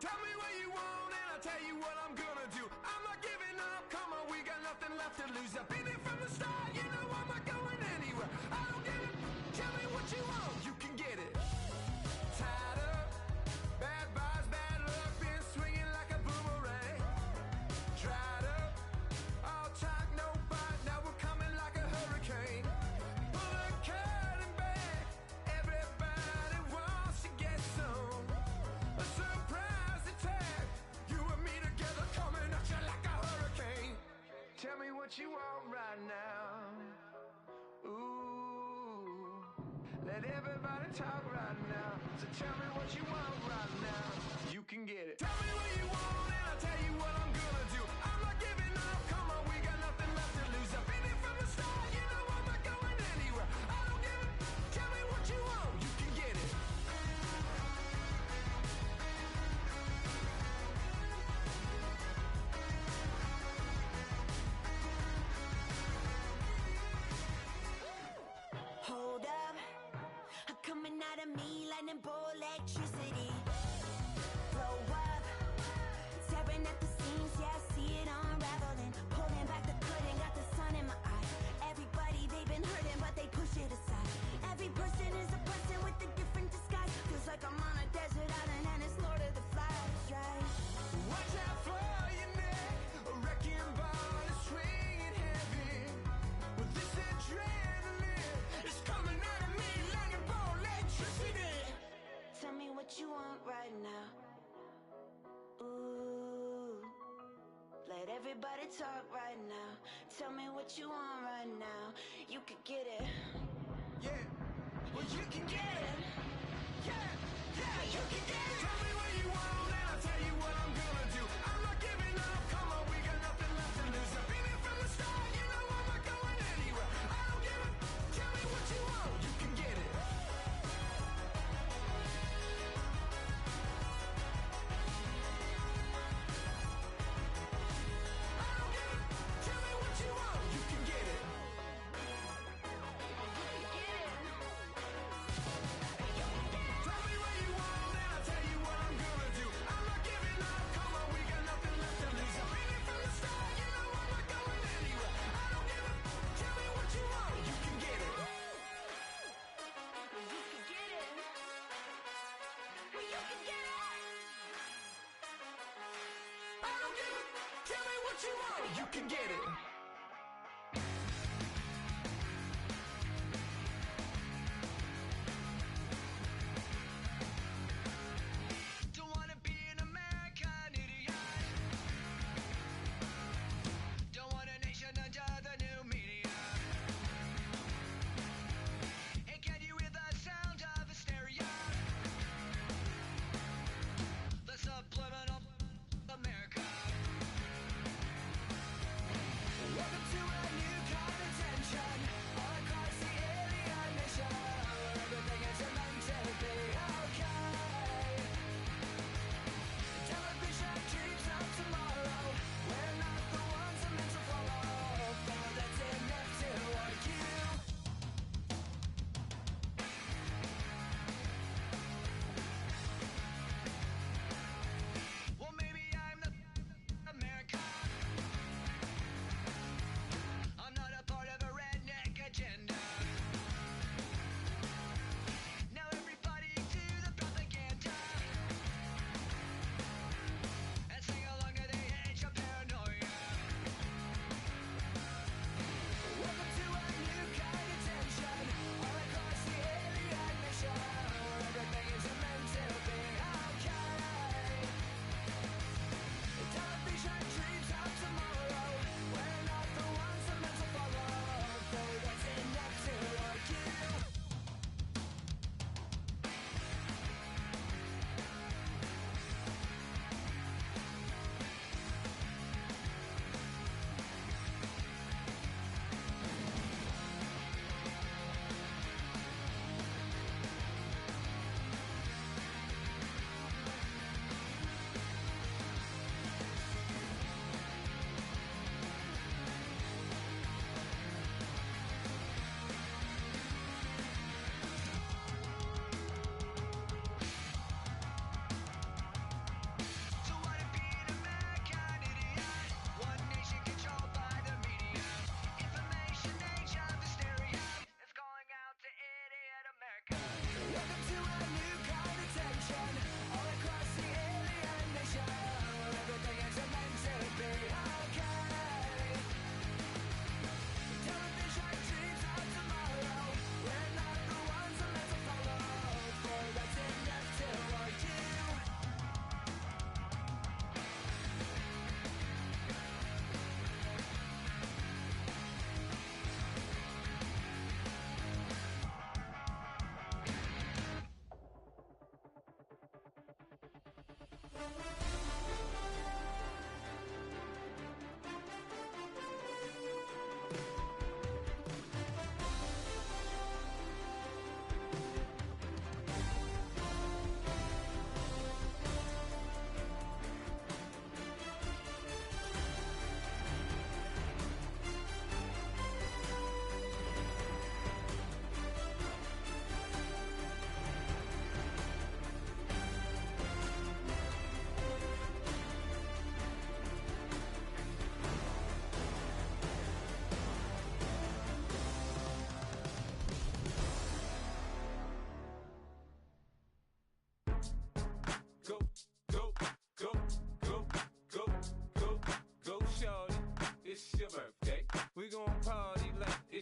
Tell me what you want and I'll tell you what I'm gonna do. I'm not giving up, come on, we got lose. I've been here from the start, you know I'm not going anywhere. I don't get it, tell me what you want, you can get it. Tied up, bad vibes, bad luck, been swinging like a boomerang. Dried up, all talk, no bite, now we're coming like a hurricane. Pull a curtain back, everybody wants to get some. A surprise attack, you and me together coming at you like a hurricane. Tell me what you want right now. Ooh, let everybody talk right now. So tell me what you want right now. You can get it. Tell me what you want and I'll tell you what I'm gonna do. I'm not giving up, come on, we got nothing left to lose. I've been here from the start, you know I'm not going anywhere. I don't give it, tell me what you want, you can get it. Hold up, coming out of me lightning bolt electricity. Blow up, tearing at the seams, yeah, I see it unraveling. Pulling back the curtain, got the sun in my eye. Everybody, they've been hurting, but they push it aside. Every person is a person with a different disguise. Feels like I'm on a desert island and it's Lord of the Flies, right? Watch out for your neck, a wrecking ball is swinging heavy. With this adrenaline, it's coming out of me lightning bolt electricity. Tell me what you want right now. Ooh, let everybody talk right now. Tell me what you want right now. You could get it. Yeah, well you can get it. Yeah, yeah, you can get it. Tell me what you want and I'll tell you what I'm gonna do. I'm not giving up, come on, we got nothing left to lose. I've been here from the start, you know I'm not going anywhere. I don't give it, tell me what you want, you can get it. I don't give it, tell me what you want, you can get it. Tell me what you want and I'll tell you what I'm gonna do. I'm not giving up, come on, we got nothing left to lose. I've been here from the start, you know I'm not going anywhere. I don't give it, tell me what you want, you can get it. You can get it. You can get it. I don't give it, tell me what you want, you can get it. Don't wanna be an American idiot. Don't want a nation under the new media. Hey, can you hear the sound of hysteria? The subliminal America.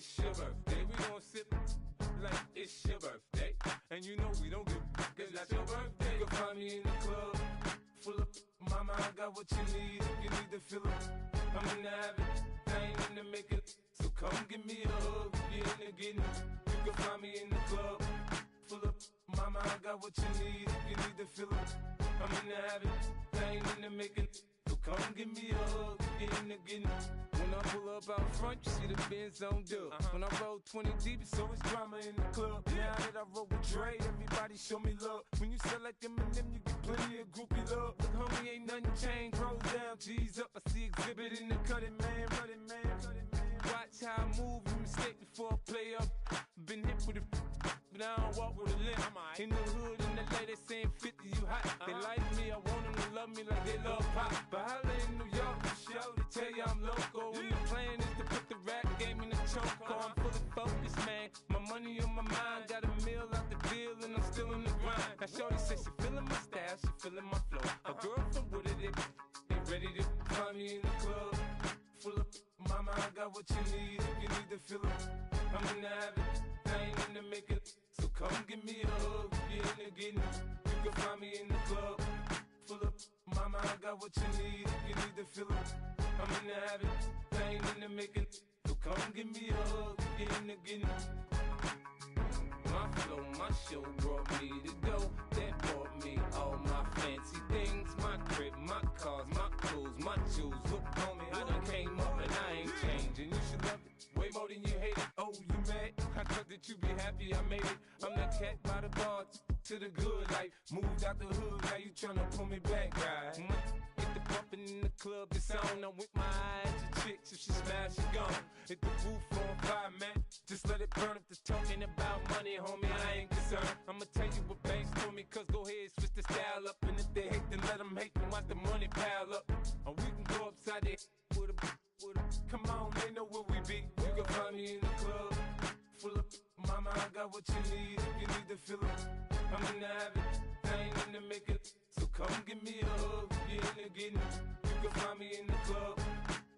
it's your birthday. We gon' sip like it's your birthday. And you know we don't give cause that's your birthday. You can find me in the club, full of mama, I got what you need. If you need to fill up, I'm in the habit, I ain't in the making. So come give me a hug, get in the getting. You can find me in the club, full of mama, I got what you need. If you need to fill up, I'm in the habit, I ain't in the making. So come give me a hug, get in the getting. When I pull up out front, you see the Benz on dub. When I roll 20 deep, it's always drama in the club. Now that I roll with Dre, everybody show me love. When you sell like Eminem, you get plenty of groupie love. Look, homie, ain't nothing changed. Rolls down, G's up. I see exhibit in the cutting, man. Running, man. Watch how I move, you mistake before I play up. Been hit with a but I don't walk with a limp. In the hood, in the lady saying 50, you hot. They like me, I want them to love me like they love pop. But holla in New York, the show, they tell you I'm local. And the plan is to put the rap game in the choke. I'm fully focused, man. My money on my mind, got a meal out the deal, and I'm still in the grind. Now shorty says she feeling my style, she feeling my flow. A girl from Wooded, they ready to find me in the club. Full of mama, I got what you need. If you need to fill up, I'm in the habit, I ain't in the making. So come give me a hug, get in the getting. You can find me in the club, full of mama, I got what you need. If you need to fill up, I'm in the habit, I ain't in the making. So come give me a hug, get in the getting. My flow, my show brought me to go. That brought me all my fancy things. My crib, my cars, my clothes, my jewels. Look, homie, I done came up and I ain't changing. You should love it way more than you hate it. Oh, you mad? I thought that you be happy I made it. I'm that cat by the bar to the good life. Moved out the hood, now you tryna pull me back, right? Get the bumpin' in the club, the sound. I'm with my eyes, your chicks, if she smash, she gone. Hit the roof on fire, man. Just let it burn. If they're talking about money, homie, I ain't concerned. I'ma tell you what banks told me, cause go ahead, switch the style up. And if they hate, then let them hate, then watch the money pile up. Or we can go upside there with a come on, they know where we be. You can find me in the club, full of mama, I got what you need. If you need to fill up, I'm in the habit, I ain't in the making. So come give me a hug, get in the getting. You can find me in the club,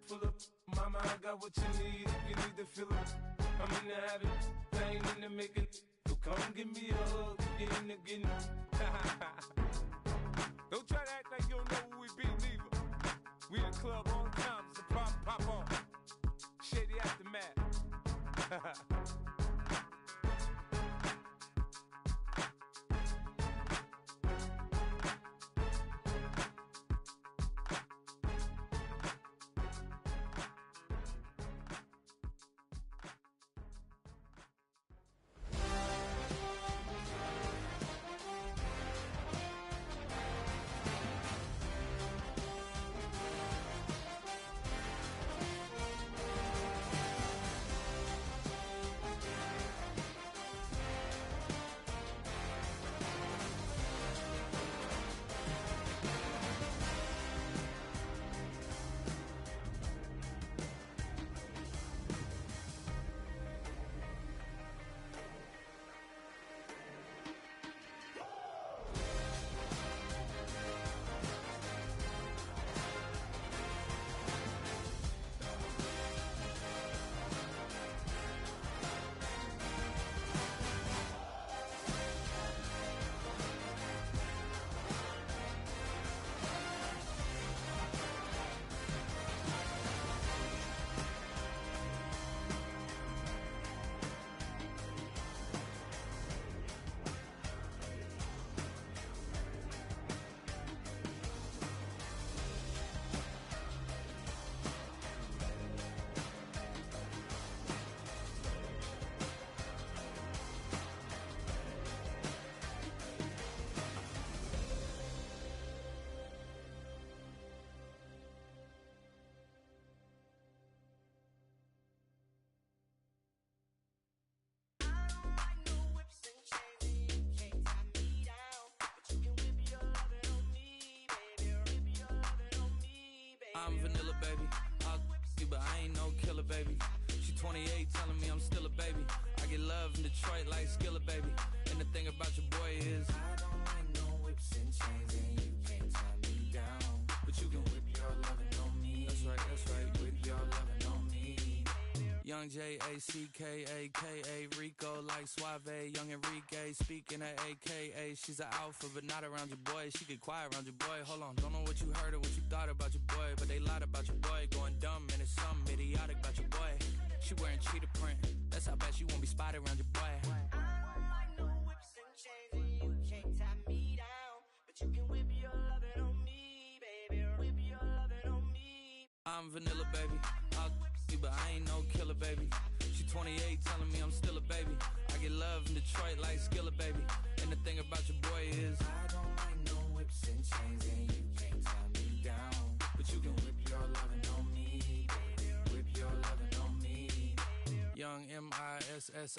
full of mama, I got what you need. If you need to fill up, I'm in the habit, I ain't in the making. So come give me a hug, get in the getting. Don't try to act like you don't know who we be, neither. We in the club on time, so pop on. Shady Aftermath. I'm vanilla, baby. I'll you, but I ain't no killer, baby. She 28, telling me I'm still a baby. I get love in Detroit like Skillet, baby. And the thing about your boy is I don't like no whips and chains, and you can't tie me down. But you can whip your lovin' on me. That's right, whip your lovin' on me. Young J-A-C-K-A-K-A, Rico like Suave, young Enrique, speaking at AKA. She's an alpha, but not around your boy. She get quiet around your boy. Hold on, don't know what you heard or what you thought about your boy, but they lied about your boy. Going dumb, and it's something idiotic about your boy. She wearing cheetah print, that's how bad she won't be spotted around your boy. I don't like no whips and chains, and you can't tie me down, but you can whip your lovin' on me, baby. Whip your lovin' on me. I'm vanilla, baby. I'll you, but I ain't no killer, baby. She 28, telling me I'm still a baby. I get love in Detroit like Skillet, baby. And the thing about your boy is I don't like no whips and chains, and you can't tie me down, but you can whip your lovin' on me, baby. Whip your lovin' on me. Young M-I-S-S-I-O-N-A-R-Y.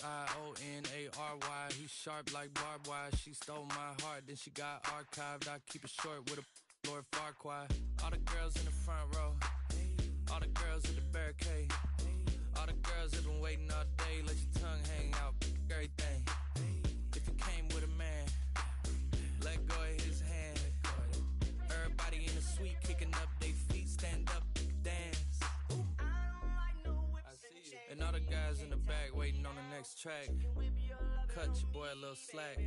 He's sharp like barbed wire. She stole my heart, then she got archived. I keep it short with a Lord Farquaad. All the girls in the front row, all the girls at the barricade, all the girls that been waiting all day. Let your tongue hang out, everything. If you came with a man, let go of his hand. Everybody in the suite kicking up their feet, stand up, dance. I see you. And all the guys in the back waiting on the next track. Cut your boy a little slack.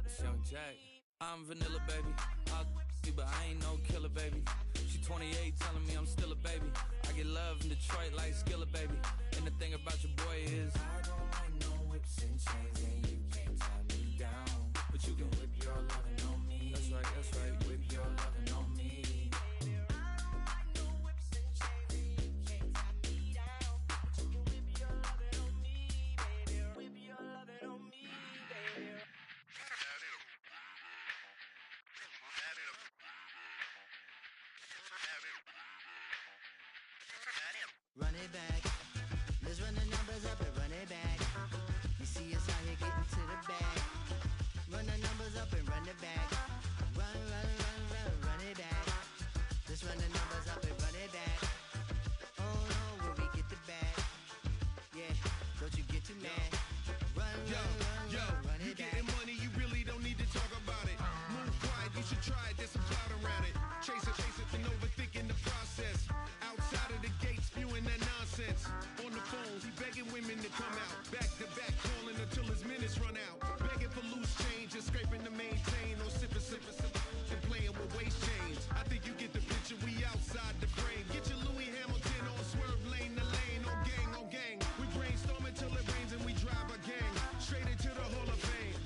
It's Young Jack. I'm vanilla, baby. I'll you, but I ain't no killer, baby. She 28, telling me I'm still a baby. I get love in Detroit like Skillet, baby. And the thing about your boy is I don't like no whips and chains, and you can't tie me down, but you can whip your lovin' on me. That's right, that's right. Whip your lovin' on me. Run it back. Let's run the numbers up and run it back. You see us out here getting to the bag. Run the numbers up and run it back. Run, run, run, run, run it back. Let's run the numbers up and run it back. Oh no, will we get the bag? Yeah, don't you get too mad. Run, run, run, run it back. You getting money, you really don't need to talk about it. Move quiet, you should try it, there's some clout around it. Chase it, and overthinking the process. Outside of the gates, spewing that nonsense. On the phone, he begging women to come out. Back to back, calling until his minutes run out. Begging for loose change and scraping to maintain. Or sipping, and playing with waist chains. I think you get the picture, we outside the frame. Get your Louis Hamilton on swerve lane to lane. On gang, on gang. We brainstorm until it rains and we drive a gang straight into the Hall of Fame.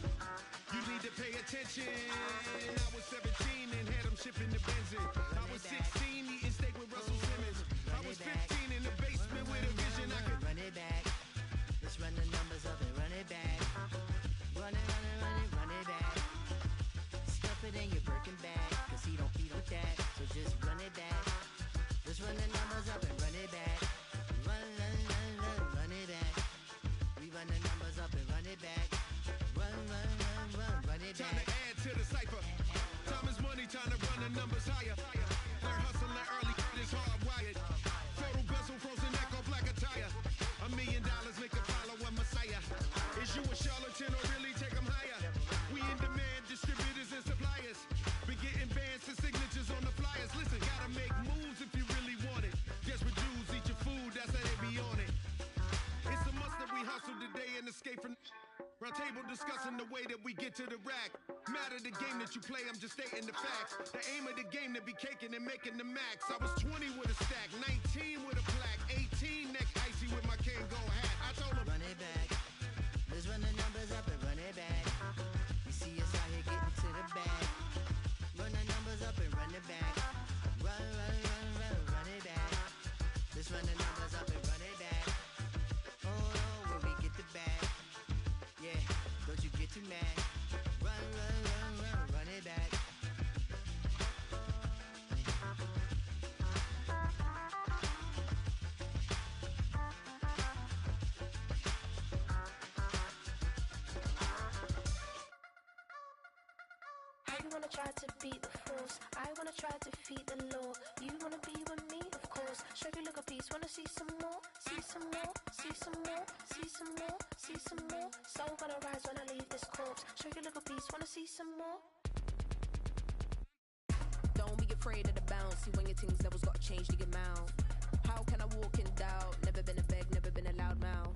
You need to pay attention. I was 17 and had them shipping the Benzin. I was 16 eating steak with Russell Simmons. I was 15 in the basement with a vision. I could run it back. Let's run the numbers up and run it back. Run it, run it, run it, run it back. Stuff it in your Birkin bag, cause he don't eat with that. So just run it back. Let's run the numbers up and run it back. Run, run, run, run, run it back. We run the numbers up and run it back. Run, run, run, run, run it back. time to add to the cipher. Time is money, time to run the numbers higher. Learn hustling early, it's hardwired. Photo bezel, frozen neck on black attire. $1 million make a follow a messiah. Is you a charlatan or really take them higher? We in demand, distributors and suppliers. Been getting bands and signatures on the flyers. Listen, gotta make moves if you really want it. Desperate Jews eat your food, that's how they be on it. It's a must that we hustle today and escape from round table discussing the way that we get to the rack. Matter the game that you play, I'm just stating the facts. The aim of the game to be caking and making the max. I was 20 with a stack, 19 with a plaque, 18 neck icy with my Kango hat. I told him run it back. Let's run the numbers up and run it back. You see us out here getting to the bag. Run the numbers up and run it back. Run, run, run, run, run it back. Let's run the numbers up and run it back. Oh no, will we get the bag? Yeah, don't you get too mad. Run, run, run, run, run it back. I wanna try to beat the force. I wanna try to defeat the law. You wanna be with me, of course. Show you look a piece. Wanna see some more? See some more? See some more? See some more? See some more? Soul gonna rise when I leave this corpse. Show you look a piece. Wanna see some more? Don't be afraid of the bounce. See when your things levels gotta change to get mount. How How can I walk in doubt? Never been a beg, never been a loud mouth.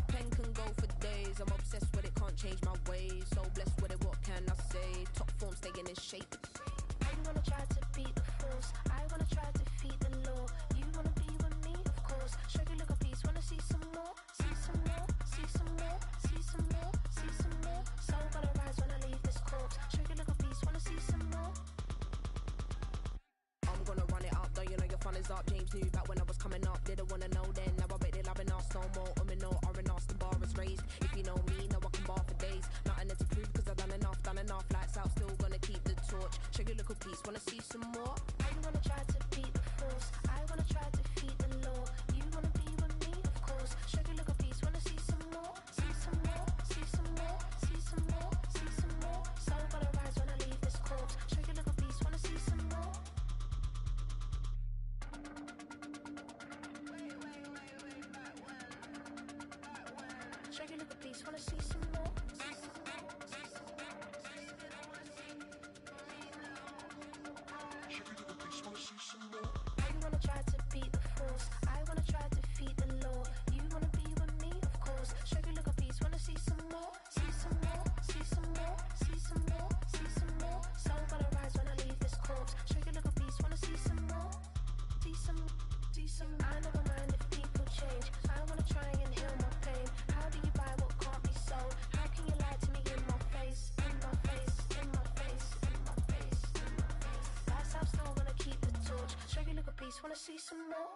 Pen can go for days. I'm obsessed with it, can't change my ways. So blessed with it, what can I say? Top form, staying in shape. I wanna try to beat the force. I wanna try to defeat the law. You wanna be with me, of course. Show you look a piece, wanna see some more, see some more, see some more, see some more, see some more. So gonna rise when I leave this corpse. Show you look a piece, wanna see some more. I'm gonna run it up, though you know your fun is up. James knew back when I was coming up, didn't wanna know then. Now I bet they're loving us no more. No R&R, the bar is raised. If you know me, now I can bar for days. Nothing to prove, cause I've done enough. Lights out, still gonna keep the torch. Show you little piece, wanna see some more? I wanna try to beat the force. I wanna try to defeat the law. You wanna be with me, of course. Show you look a piece, wanna see some more, see some more, see some more, see some more, see some more. So gonna rise when I leave this corpse. Show you look a piece, wanna see some more. Show you look a piece, wanna see some more. I wanna try to beat the force. I wanna try to defeat the law. You wanna be with me, of course. Show you look a piece, wanna see some more, see some more, see some more, see some more, see some more. So gonna rise when I leave this corpse. Show you look a piece, wanna see some more, see some, see some. I never mind if people change. I wanna try and heal my pain. How do you buy what can't be sold? How can you lie to me in my face, in my face, in my face, in my face, in my face? That's how I'm still gonna keep the torch. Show you look a piece, wanna see some more?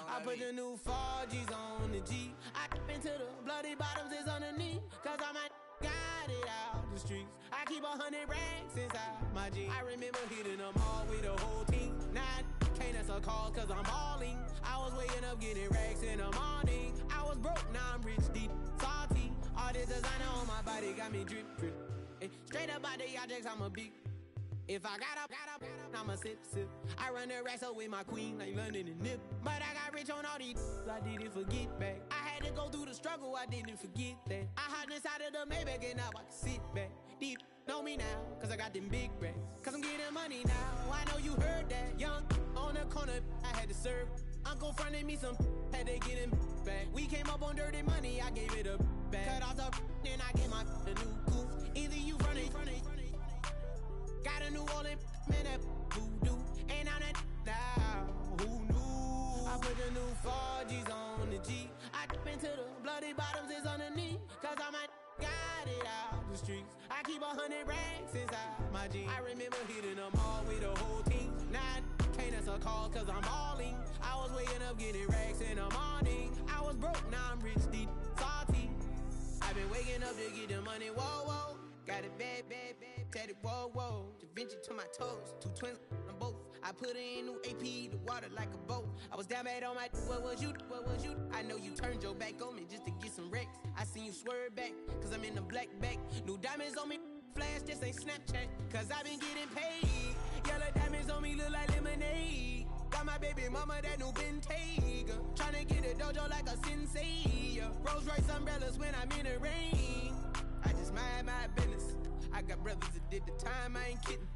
I put the new 4Gs on the G. I into the bloody bottoms is underneath. Cause I might got it out the streets. I keep 100 racks inside my jeans. I remember hitting them all with the whole team. Now can't answer calls cause I'm balling. I was waking up getting racks in the morning. I was broke, now I'm rich, deep, salty. All this designer on my body got me drip, drip. Hey, straight up out the objects, I'm a big. If I got up, I'ma sip. I run the racks up with my queen like London and Nip. But I got rich on all these, I didn't forget back. I had to go through the struggle, I didn't forget that. I hopped inside of the Maybach and now I can sit back. Deep, know me now, cause I got them big racks. Cause I'm getting money now, I know you heard that. Young, on the corner, I had to serve. Uncle fronted me some, had to get him back. We came up on dirty money, I gave it a back. Cut off the, then I gave my the new coupe. Either you running. Got a New Orleans, man, that voodoo. And I'm that now, who knew? I put the new 4Gs on the G. I dip into the bloody bottoms is underneath. Cause I might got it out the streets. I keep 100 racks inside my jeans. I remember hitting them all with the whole team. Now I can't answer calls cause I'm balling. I was waking up getting racks in the morning. I was broke, now I'm rich, deep, salty. I've been waking up to get the money, whoa, whoa. Got it bad, tatted, whoa, whoa. Da Vinci to my toes, 2 twins on both. I put in new AP, the water like a boat. I was down bad on my, what was you? I know you turned your back on me just to get some wrecks. I seen you swerve back, cause I'm in the black back. New diamonds on me, flash, this ain't Snapchat. Cause I been getting paid. Yellow diamonds on me look like lemonade. Got my baby mama that new Bentayga. Tryna get a dojo like a sensei. Rolls Royce umbrellas when I'm in the rain. I just mind my business. I got brothers that did the time, I ain't kidding.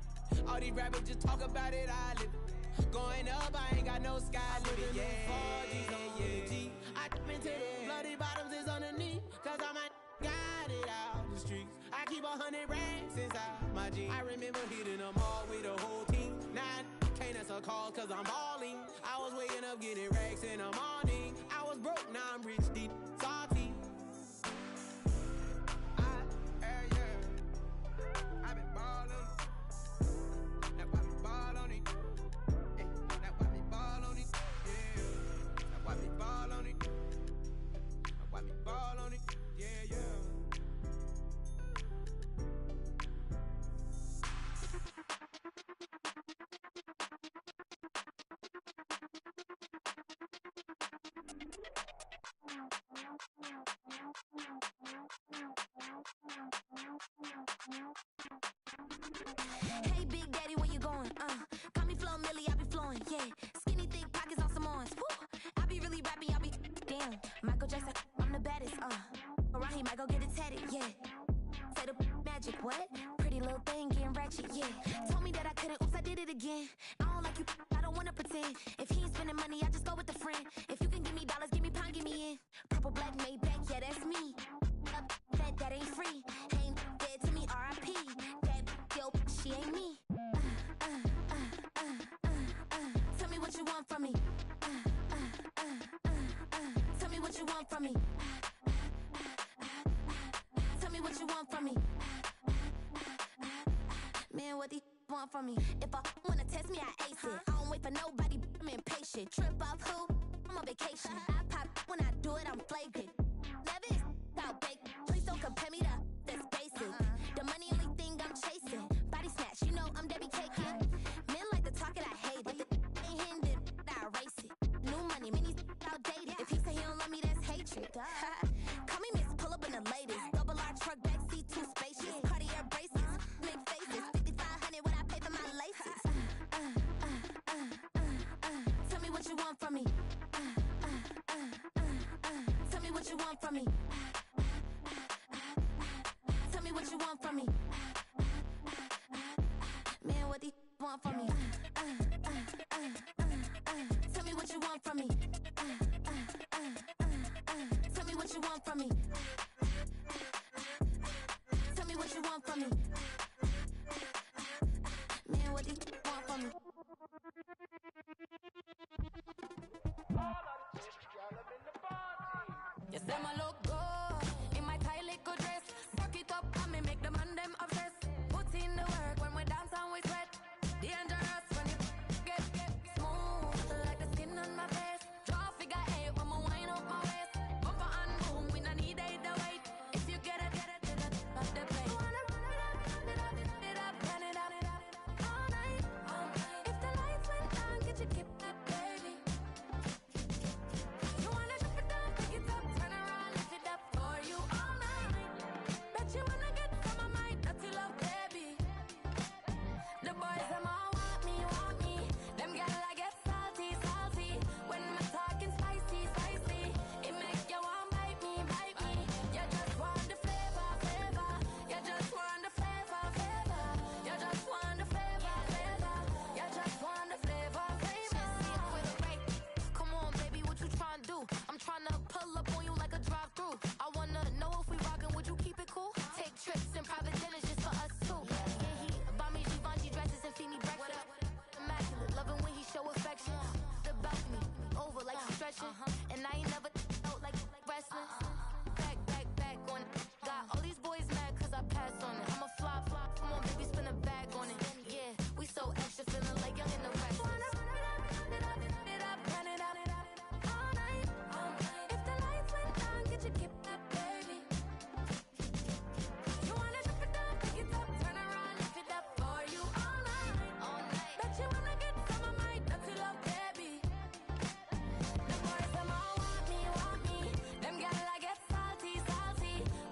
All these rappers just talk about it, I live it. Going up, I ain't got no sky limit. Yeah, 4Gs on the G. I dip into the bloody bottoms is underneath. Cause I might got it out the streets. I keep 100 racks inside my jeans. I remember hitting them all with the whole team. Now I can't answer calls cause I'm balling. I was waking up getting racks in the morning. I was broke, now I'm rich, deep, salty. I've been ballin'. That's why we ball on it. Yeah. That's why we ball on it. Yeah. That's why we ball on it. That's why we ball on it. Yeah, yeah. Hey, Big Daddy, where you going? Call me Flo Millie, I be flowing, yeah. Skinny, thick pockets on Samoans, woo. I be really rapping, I be damn. Michael Jackson, I'm the baddest, Around here, might go get it tatted, yeah. Say the magic, what? Pretty little thing, getting ratchet, yeah. Told me that I couldn't, oops, I did it again. I don't like you, I don't wanna pretend. If he ain't spending money, I just go with a friend. If you can give me dollars, give me pound, give me in. Purple, black, made back, yeah, that's me. That ain't free. Ain't dead to me, R.I.P. That yo, she ain't me. Tell me what you want from me. Tell me what you want from me. Tell me what you want from me. Man, what do you want from me? If I wanna test me, I ace it. I don't wait for nobody, I'm impatient. Trip off who? I'm on vacation. I pop when I do it, I'm flagrant. Never is out bake. Please don't compare me to that's basic. The money only thing I'm chasing. Body snatch, you know I'm Debbie Cakin. Men like to talk it, I hate it. Ain't hitting it, I erase it. New money, many outdated. If he say he don't love me, that's hatred. Call me Miss, pull up in the latest. Double R truck, backseat, 2 spacious. Cartier braces, make faces. 5,500 what I pay for my laces. Tell me what you want from me. Tell me what you want from me. Tell me what you want from me. Man, what do you want from me? Tell me what you want from me. Tell me what you want from me. Tell me what you want from me. Man, what do you want from me? You say my look good in my tight little dress. Fuck it up and me make the man them obsessed. Put in the work when we dance and we sweat. Dangerous when you get smooth like the skin on my face. action. And I ain't never out like wrestling. Back on it. Got all these boys mad cause I pass on it. I'm a flop. Come on, baby, spin a bag on it. Yeah, we so extra, feeling like young in the West. Run it up, all night. If the lights went down, get your gift up, baby. You wanna drop it down, pick it up, turn around, lift it up for you all night. Bet you wanna get some of my dirty love, baby. The boys, them all want me. Them gyal I get salty.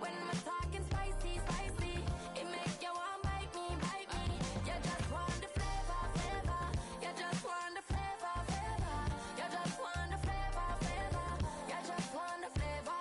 When we're talking spicy. It make you want bite me. You just want the flavor. You just want the flavor. You just want the flavor. You just want the flavor.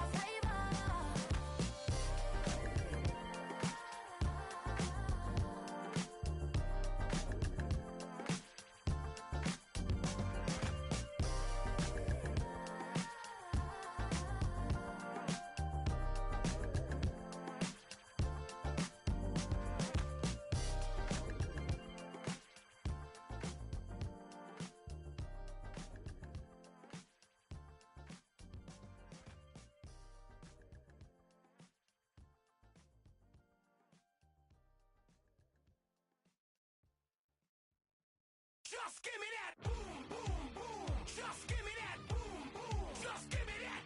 Just give me that boom, boom, boom. Just give me that boom, boom. Just give me that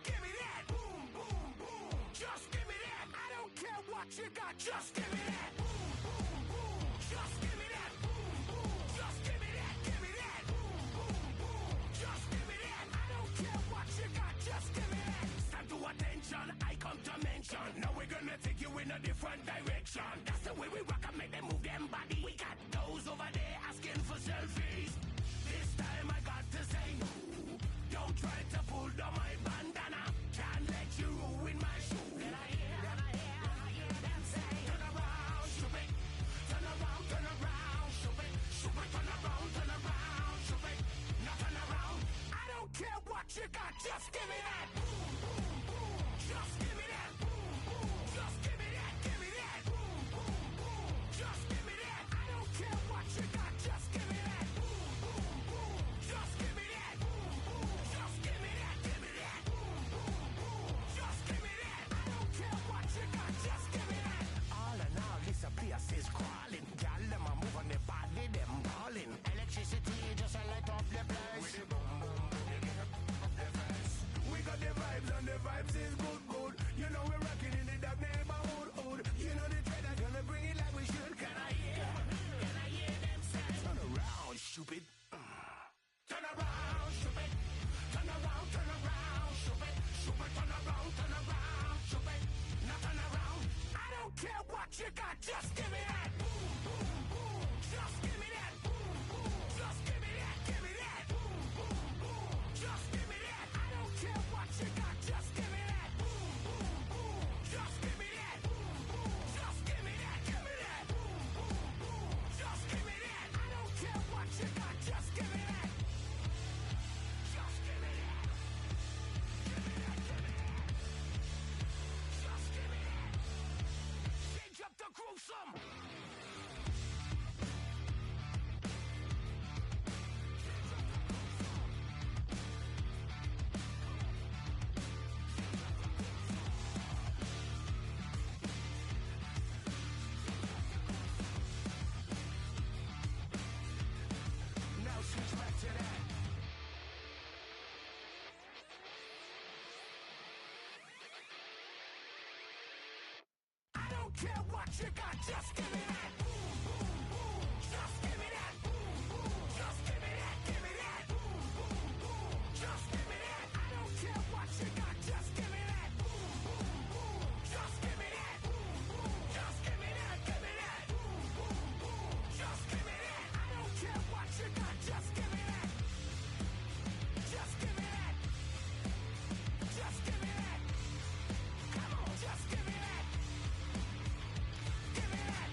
boom, boom, boom. Just give me that. I don't care what you got. Just give me that boom, boom, boom. Just give me that boom, boom. Just give me that boom, boom, boom. Just give me that. I don't care what you got. Just give me that. Stand to attention. I come to mention. Now we're gonna take you in a different direction. That's the way we rock and make them move them body. We got those over there asking for selfies. This time I got to say no. Don't try to pull down my bandana. Can't let you ruin my shoe. Then I hear them say, turn around, shoot it. Turn around, shoot it. Shoot it, turn around, shoot it. Now turn around. I don't care what you got, just give me that. Boom, boom, boom. Just give me that. Boom, boom. Just give me that. Boom, boom, boom. Just give me that. I don't care what you got, just give me that. Boom, boom, boom. Just give me that. Boom, boom. Just give me that. Boom, boom, boom. Just give me that. I don't care what you got, just give me that. All in all, this a place is crawling. Girl, them a move on the body, them balling. Electricity just a light up the place. With the boom, boom, boom, you get up the face. We got the vibes and the vibes is good. You know we're rocking in the dark neighborhood. You know the trend are gonna bring it like we should. Can I hear them say? Turn around, stupid. Turn around, stupid. Turn around, stupid. Stupid, turn around, stupid. Now turn around. I don't care what you got, just give me that. Boom, boom, boom. Just give me that. Boom, boom. Just give me that. Boom, boom, boom. Just give me that. I don't care what you got, just give me that. Boom, boom, boom. Just give me that. Boom, boom. Just give me that. Boom, boom, boom. Just give me that. I don't care what you got, just give me that. Just give me that. Give me that. Just give me that. Change up the gruesome. Now switch back to that. I don't care what you got, just give me that. Boom, boom, boom. Just give me that. Boom, boom. Just give me that. Boom, boom, boom. Just give me that. I don't care what you got, just give me that. Boom, boom, boom. Just give me that. Boom, boom. Just give me that. Boom, boom, boom. Just give me that. I don't care what you got, just give me that. Just give me that. Just give me that. Come on, just give me that. Give me that.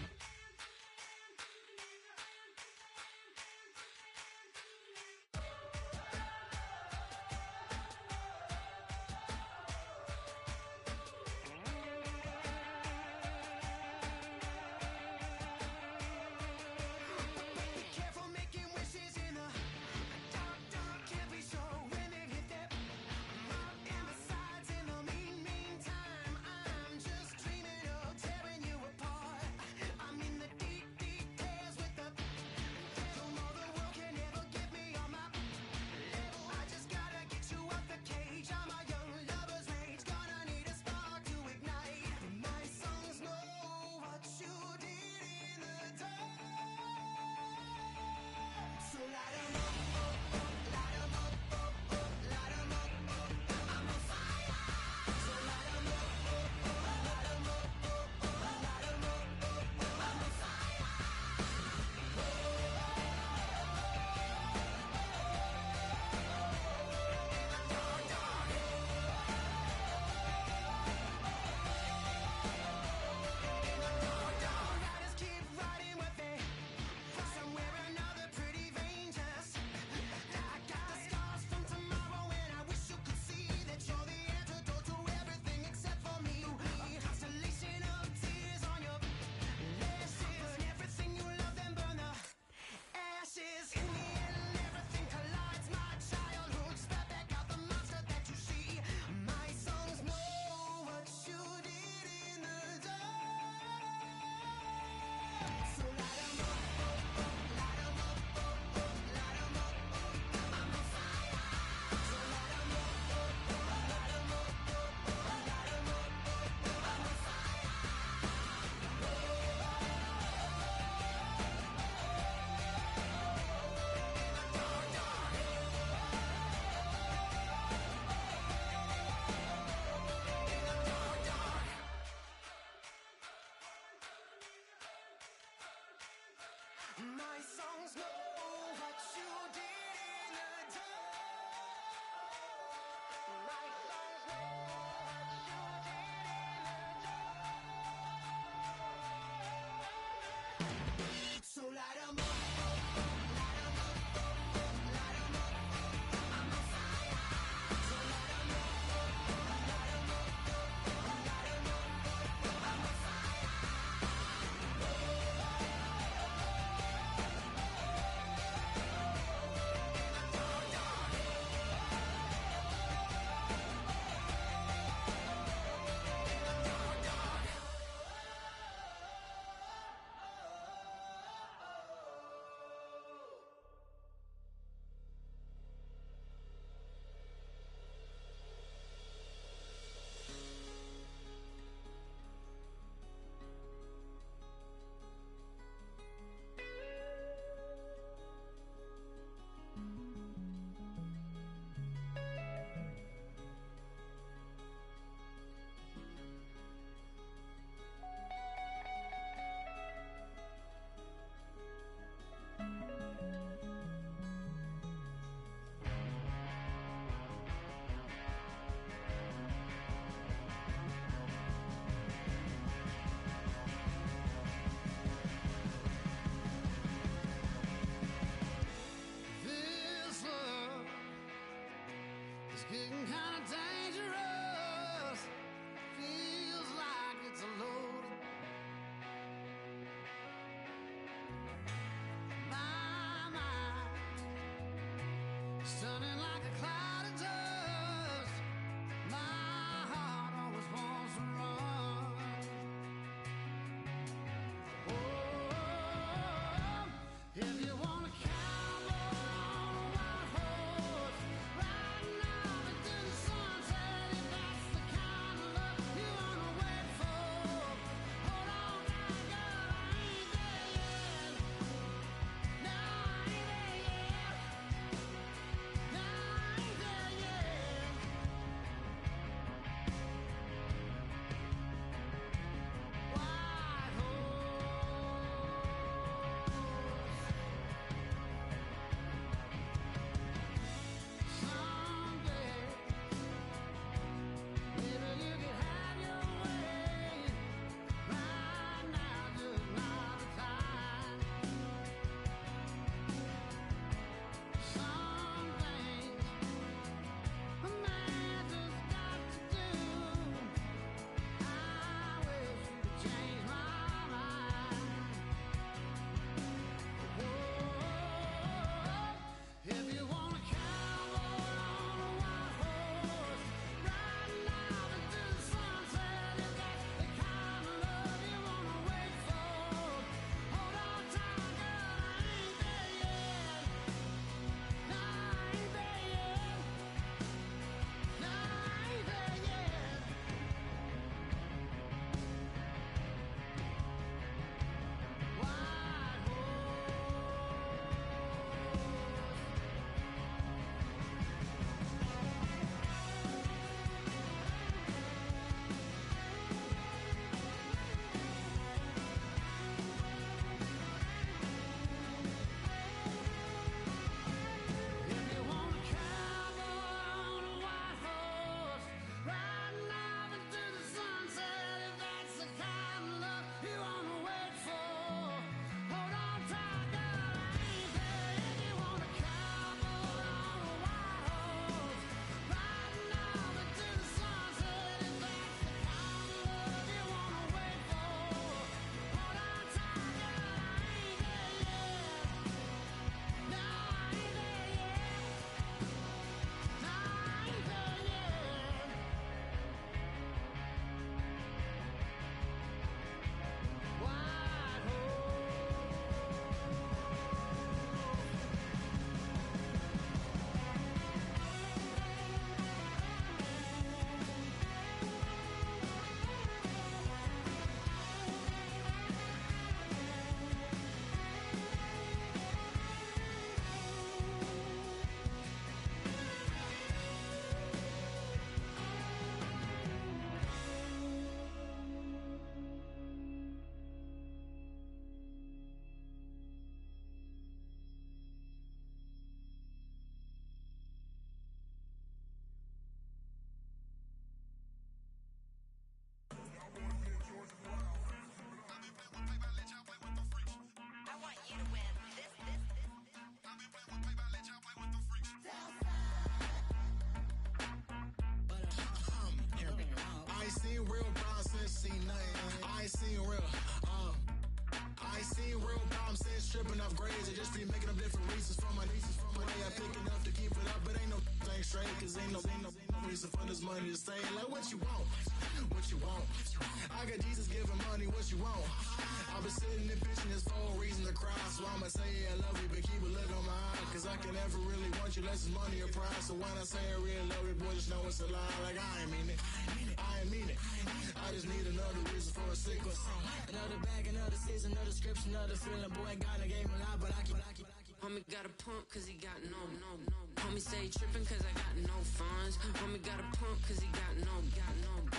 ain't seen real. I ain't seen real problems since tripping off grades. I just be making up different reasons for my nieces. From way I pick it up to keep it up, but ain't no thing straight. Cause ain't no reason for this money to stay. Like what you want? What you want? I got Jesus giving money, what you want? I've been sitting and pitching this for a reason to cry. So I'ma say I love you, but keep a look on my eye. Cause I can never really want you unless it's money or pride. So when I say I really love you, boy, just know it's a lie. Like I ain't mean it. I ain't mean it. I just need another reason for a sickle. Another bag, another season, another description, another feeling. Boy, God, I gave him a lot, but I keep. Homie got a pump cause he got no. Homie stay trippin' cause I got no funds. Homie got a pump cause he got no.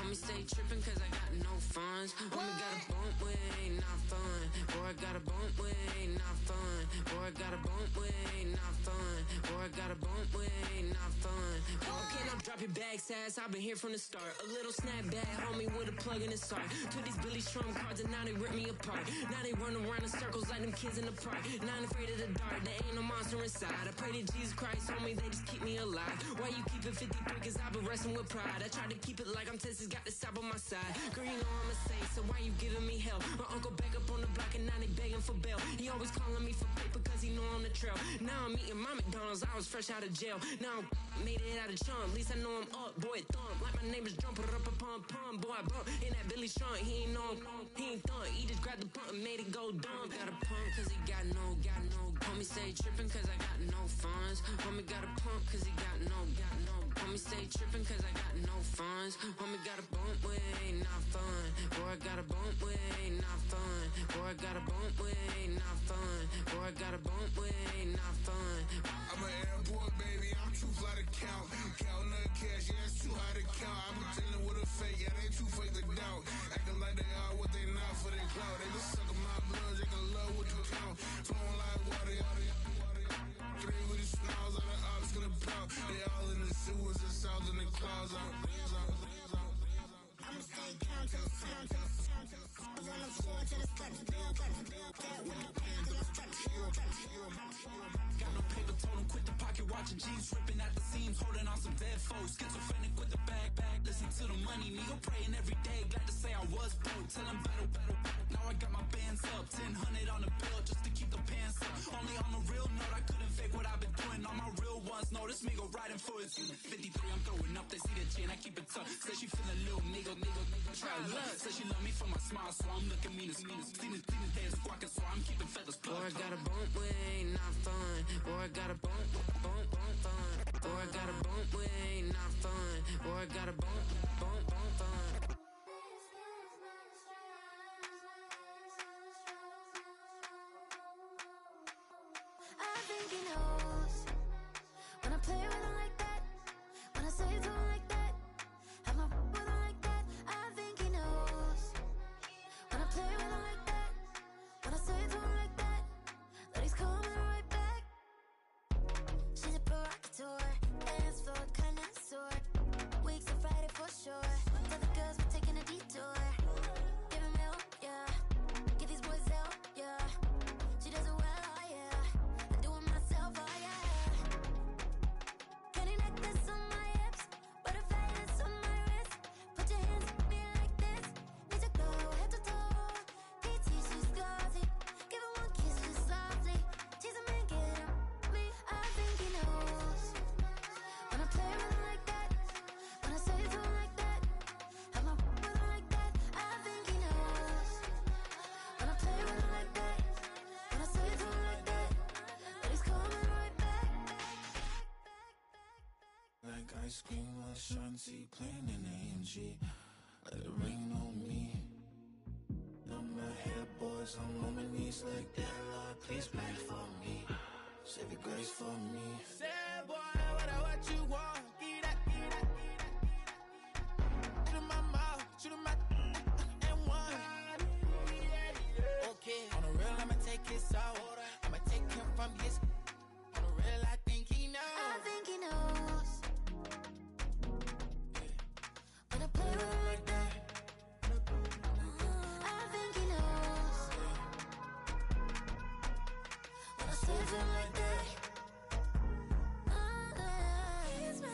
Homie stay trippin' cause I got no funds. Homie got a bump with ain't not fun. Boy, I got a bump with ain't not fun. Boy, I got a bump with ain't not fun. Boy, I got a bump with ain't not fun. Okay, now drop your bag, sass. I've been here from the start. A little snapback, homie, with a plug in his heart. Took these Billy Strum cards and now they rip me apart. Now they run around in circles like them kids in the park. Not afraid of the dark, there ain't no monster inside. I pray to Jesus Christ, homie, they just keep me alive. Why you keep it 53? Cause I've been wrestling with pride. I try to keep it like I'm Texas, got the South on my side. Girl, you know I'm a saint, so why you giving me hell? My uncle back up on the block and now they begging for bail. He always calling me for paper cause he know I'm the trail. Now I'm eating my McDonald's, I was fresh out of jail. Now I'm made it out of chunk, at least I know I'm up, boy, thump. Like my neighbors jumping up a pum. Boy, I bump in that Billy Strong, he ain't know, he ain't thump. He just grabbed the pump and made it go dumb. Got a pump cause he got no. Homie stay trippin' cause I got no funds. Homie got a pump cause he got no. Homie stay trippin' cause I got no funds. Homie got a bump with ain't not fun. Boy, I got a bump with ain't not fun. Boy, I got a bump with ain't not fun. Boy, I got a bump with ain't not fun. I'm an airport baby, I'm too fly to count. Counting the cash, yeah, it's too high to count. I'm pretending with a fake, yeah, they too fake to doubt. Acting like they are what they not for their clout. They just suckin' my blood, they can love what you count. Flowing like water. Three with the smiles on the ops gonna pop. They all in the sewers and south in the clouds. I'ma stay count to the sound. On the floor to the steps. That with the pan to the steps. Got no paper, told him quit the pocket watching jeans, ripping at the seams, holding on some dead foes. Schizophrenic with the bag. Listen to the money, nigga praying every day. Glad to say I was broke. Tell him battle. Now I got my bands up, 1000 on the bill just to keep the pants up. Only on the real note, I couldn't fake what I've been doing. All my real ones know this nigga riding for his 53. I'm throwing up, they see the chain, I keep it tough. Say she feeling little nigga, try love. Say she love me for my smile, so I'm looking mean as Seen his days squawking, so I'm keeping feathers plucked. Boy, I got a bump with ain't not fun. Boy, I got a bump fun. Boy, I got a bump with ain't not fun. Boy, I got a bump fun. I think he knows when I play with him like that, when I say to him like that, have my with him like that. I think he knows when I play with him like that, when I say to him like that, that he's coming right back. She's a provocateur, dance floor connoisseur, weeks of Friday for sure. Tell the girls we're taking a detour. Give him help, yeah. Give these boys help, yeah. She does it well, oh yeah. I do it myself, oh yeah. Candy necklace on my hips, butterflies on my wrist. Put your hands on me like this. Need to go head to toe. PT, she's glossy. Give her one kiss just softly. Tease him and get him me. I think he knows when I play with him like that, when I say to him like that, have my with him like that. I think he knows when I play with him like that, when I say to him like that, that he's coming right back. Like ice cream with Shanti playing in AMG. Let it rain on me. On my head, boys, I'm on my knees like that. Lord, please pray for me. Save your grace for me. Say, boy, what you want? Get that. Shoot in my mouth, shoot in my and one. Okay, on the real, I'ma take his out. I'ma take him from his. On the real, I think he knows. I think he knows when I play with him like that. I think he knows when I say to him like that. He's my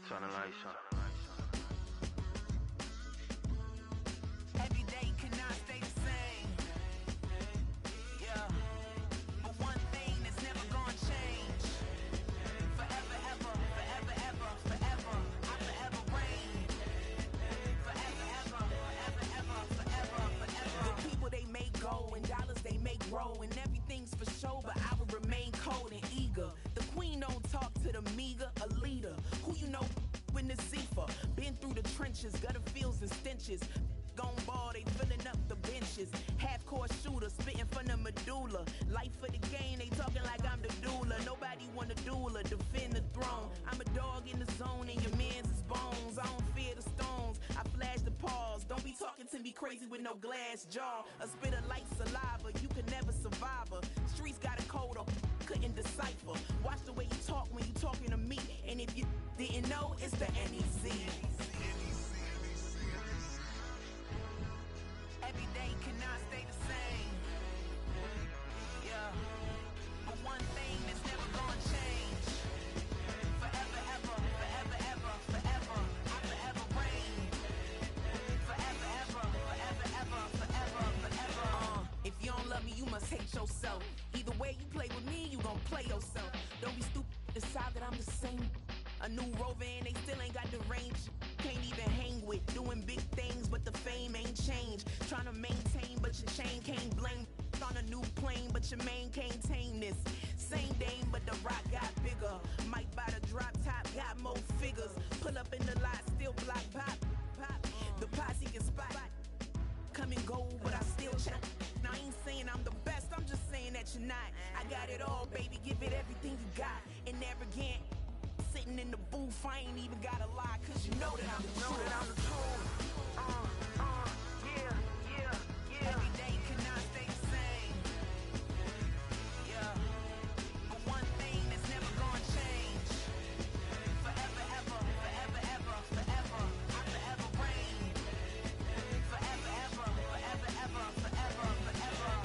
Turn the lights on. Every day cannot stay the same. Yeah. But one thing that's never gonna change. Forever, ever, forever, ever, forever. I forever reign. Forever, ever, forever, ever, forever, forever. The people they make go and dollars they make grow and everything's for show, but I will remain cold and eager. The queen don't talk to the meager, a leader. Who you know in the Zephyr? Been through the trenches, gutter fields and stenches. Gone ball, they filling up the benches. Half-court shooter, spitting from the medulla. Life for the game, they talking like I'm the doula. Nobody want a doula, defend the throne. I'm a dog in the zone and your man's is bones. I don't fear the stones, I flash the paws. Don't be talking to me crazy with no glass jaw. A spit of light saliva, you can never survive her. Streets got a code, or couldn't decipher. Watch the way you talk when you talking to me. And if you didn't know, it's the NEC. Every day cannot stay the same. Yeah. But one thing that's never gonna change. Forever, ever, forever, ever, forever. I forever reign. Forever, ever, forever, ever, forever, forever. If you don't love me, you must hate yourself. Either way you play with me, you gon' play yourself. Don't be stupid, decide that I'm the same. A new rover and they still ain't got the range. Can't even hang with, doing big things, but the fame ain't changed. Trying to maintain, but your chain can't blame. On a new plane, but your main can't tame this. Same dame, but the rock got bigger. Might buy the drop top, got more figures. Pull up in the lot, still block pop. The posse can spot. Come and go, but I still check. Now I ain't saying I'm the best, I'm just saying that you're not. I got it all, baby, give it everything you got. And arrogant. Sitting in the booth, I ain't even gotta lie, cause you know that I'm the truth. Yeah, yeah, yeah. Every day cannot stay the same. Yeah. But one thing that's never gonna change. Forever, ever, forever, ever, forever. I forever reign. Forever, ever, forever, ever, forever, forever.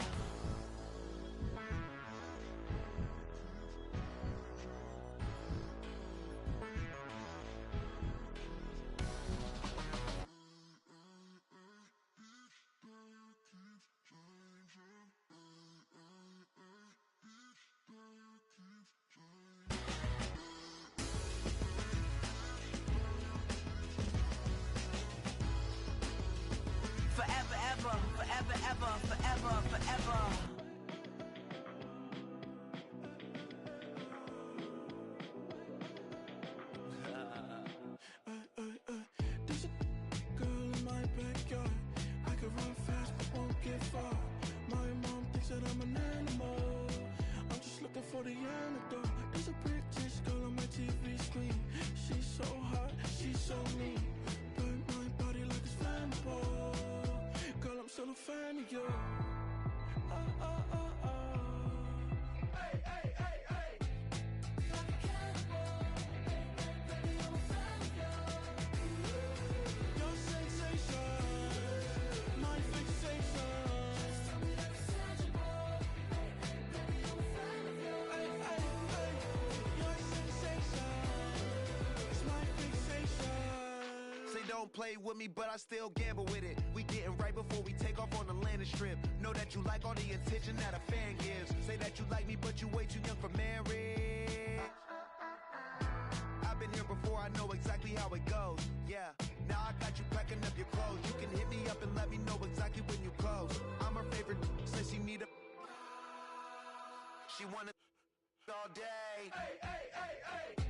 Forever, ever, forever, ever, forever, forever. There's a girl in my backyard. I could run fast but won't get far. My mom thinks that I'm an animal. I'm just looking for the antidote. There's a British girl on my TV screen. She's so hot, she's so mean. Burn my body like it's flammable. Girl, I'm still a fan of you. Hey, hey, hey, hey. Like a cannibal. Baby, I'm a fan of you. Your sensation, my fixation. Just tell me that it's tangible. Hey, hey, baby, I'm a fan of you. Hey, hey, hey. Your sensation is my fixation. Say don't play with me, but I still gamble with it. We getting right before we take off on the landing strip. Know that you like all the attention that a fan gives. Say that you like me, but you way too young for marriage. I've been here before, I know exactly how it goes. Yeah, now I got you packing up your clothes. You can hit me up and let me know exactly when you close. I'm her favorite, says she need a. She wanna all day. Hey, hey, hey, hey.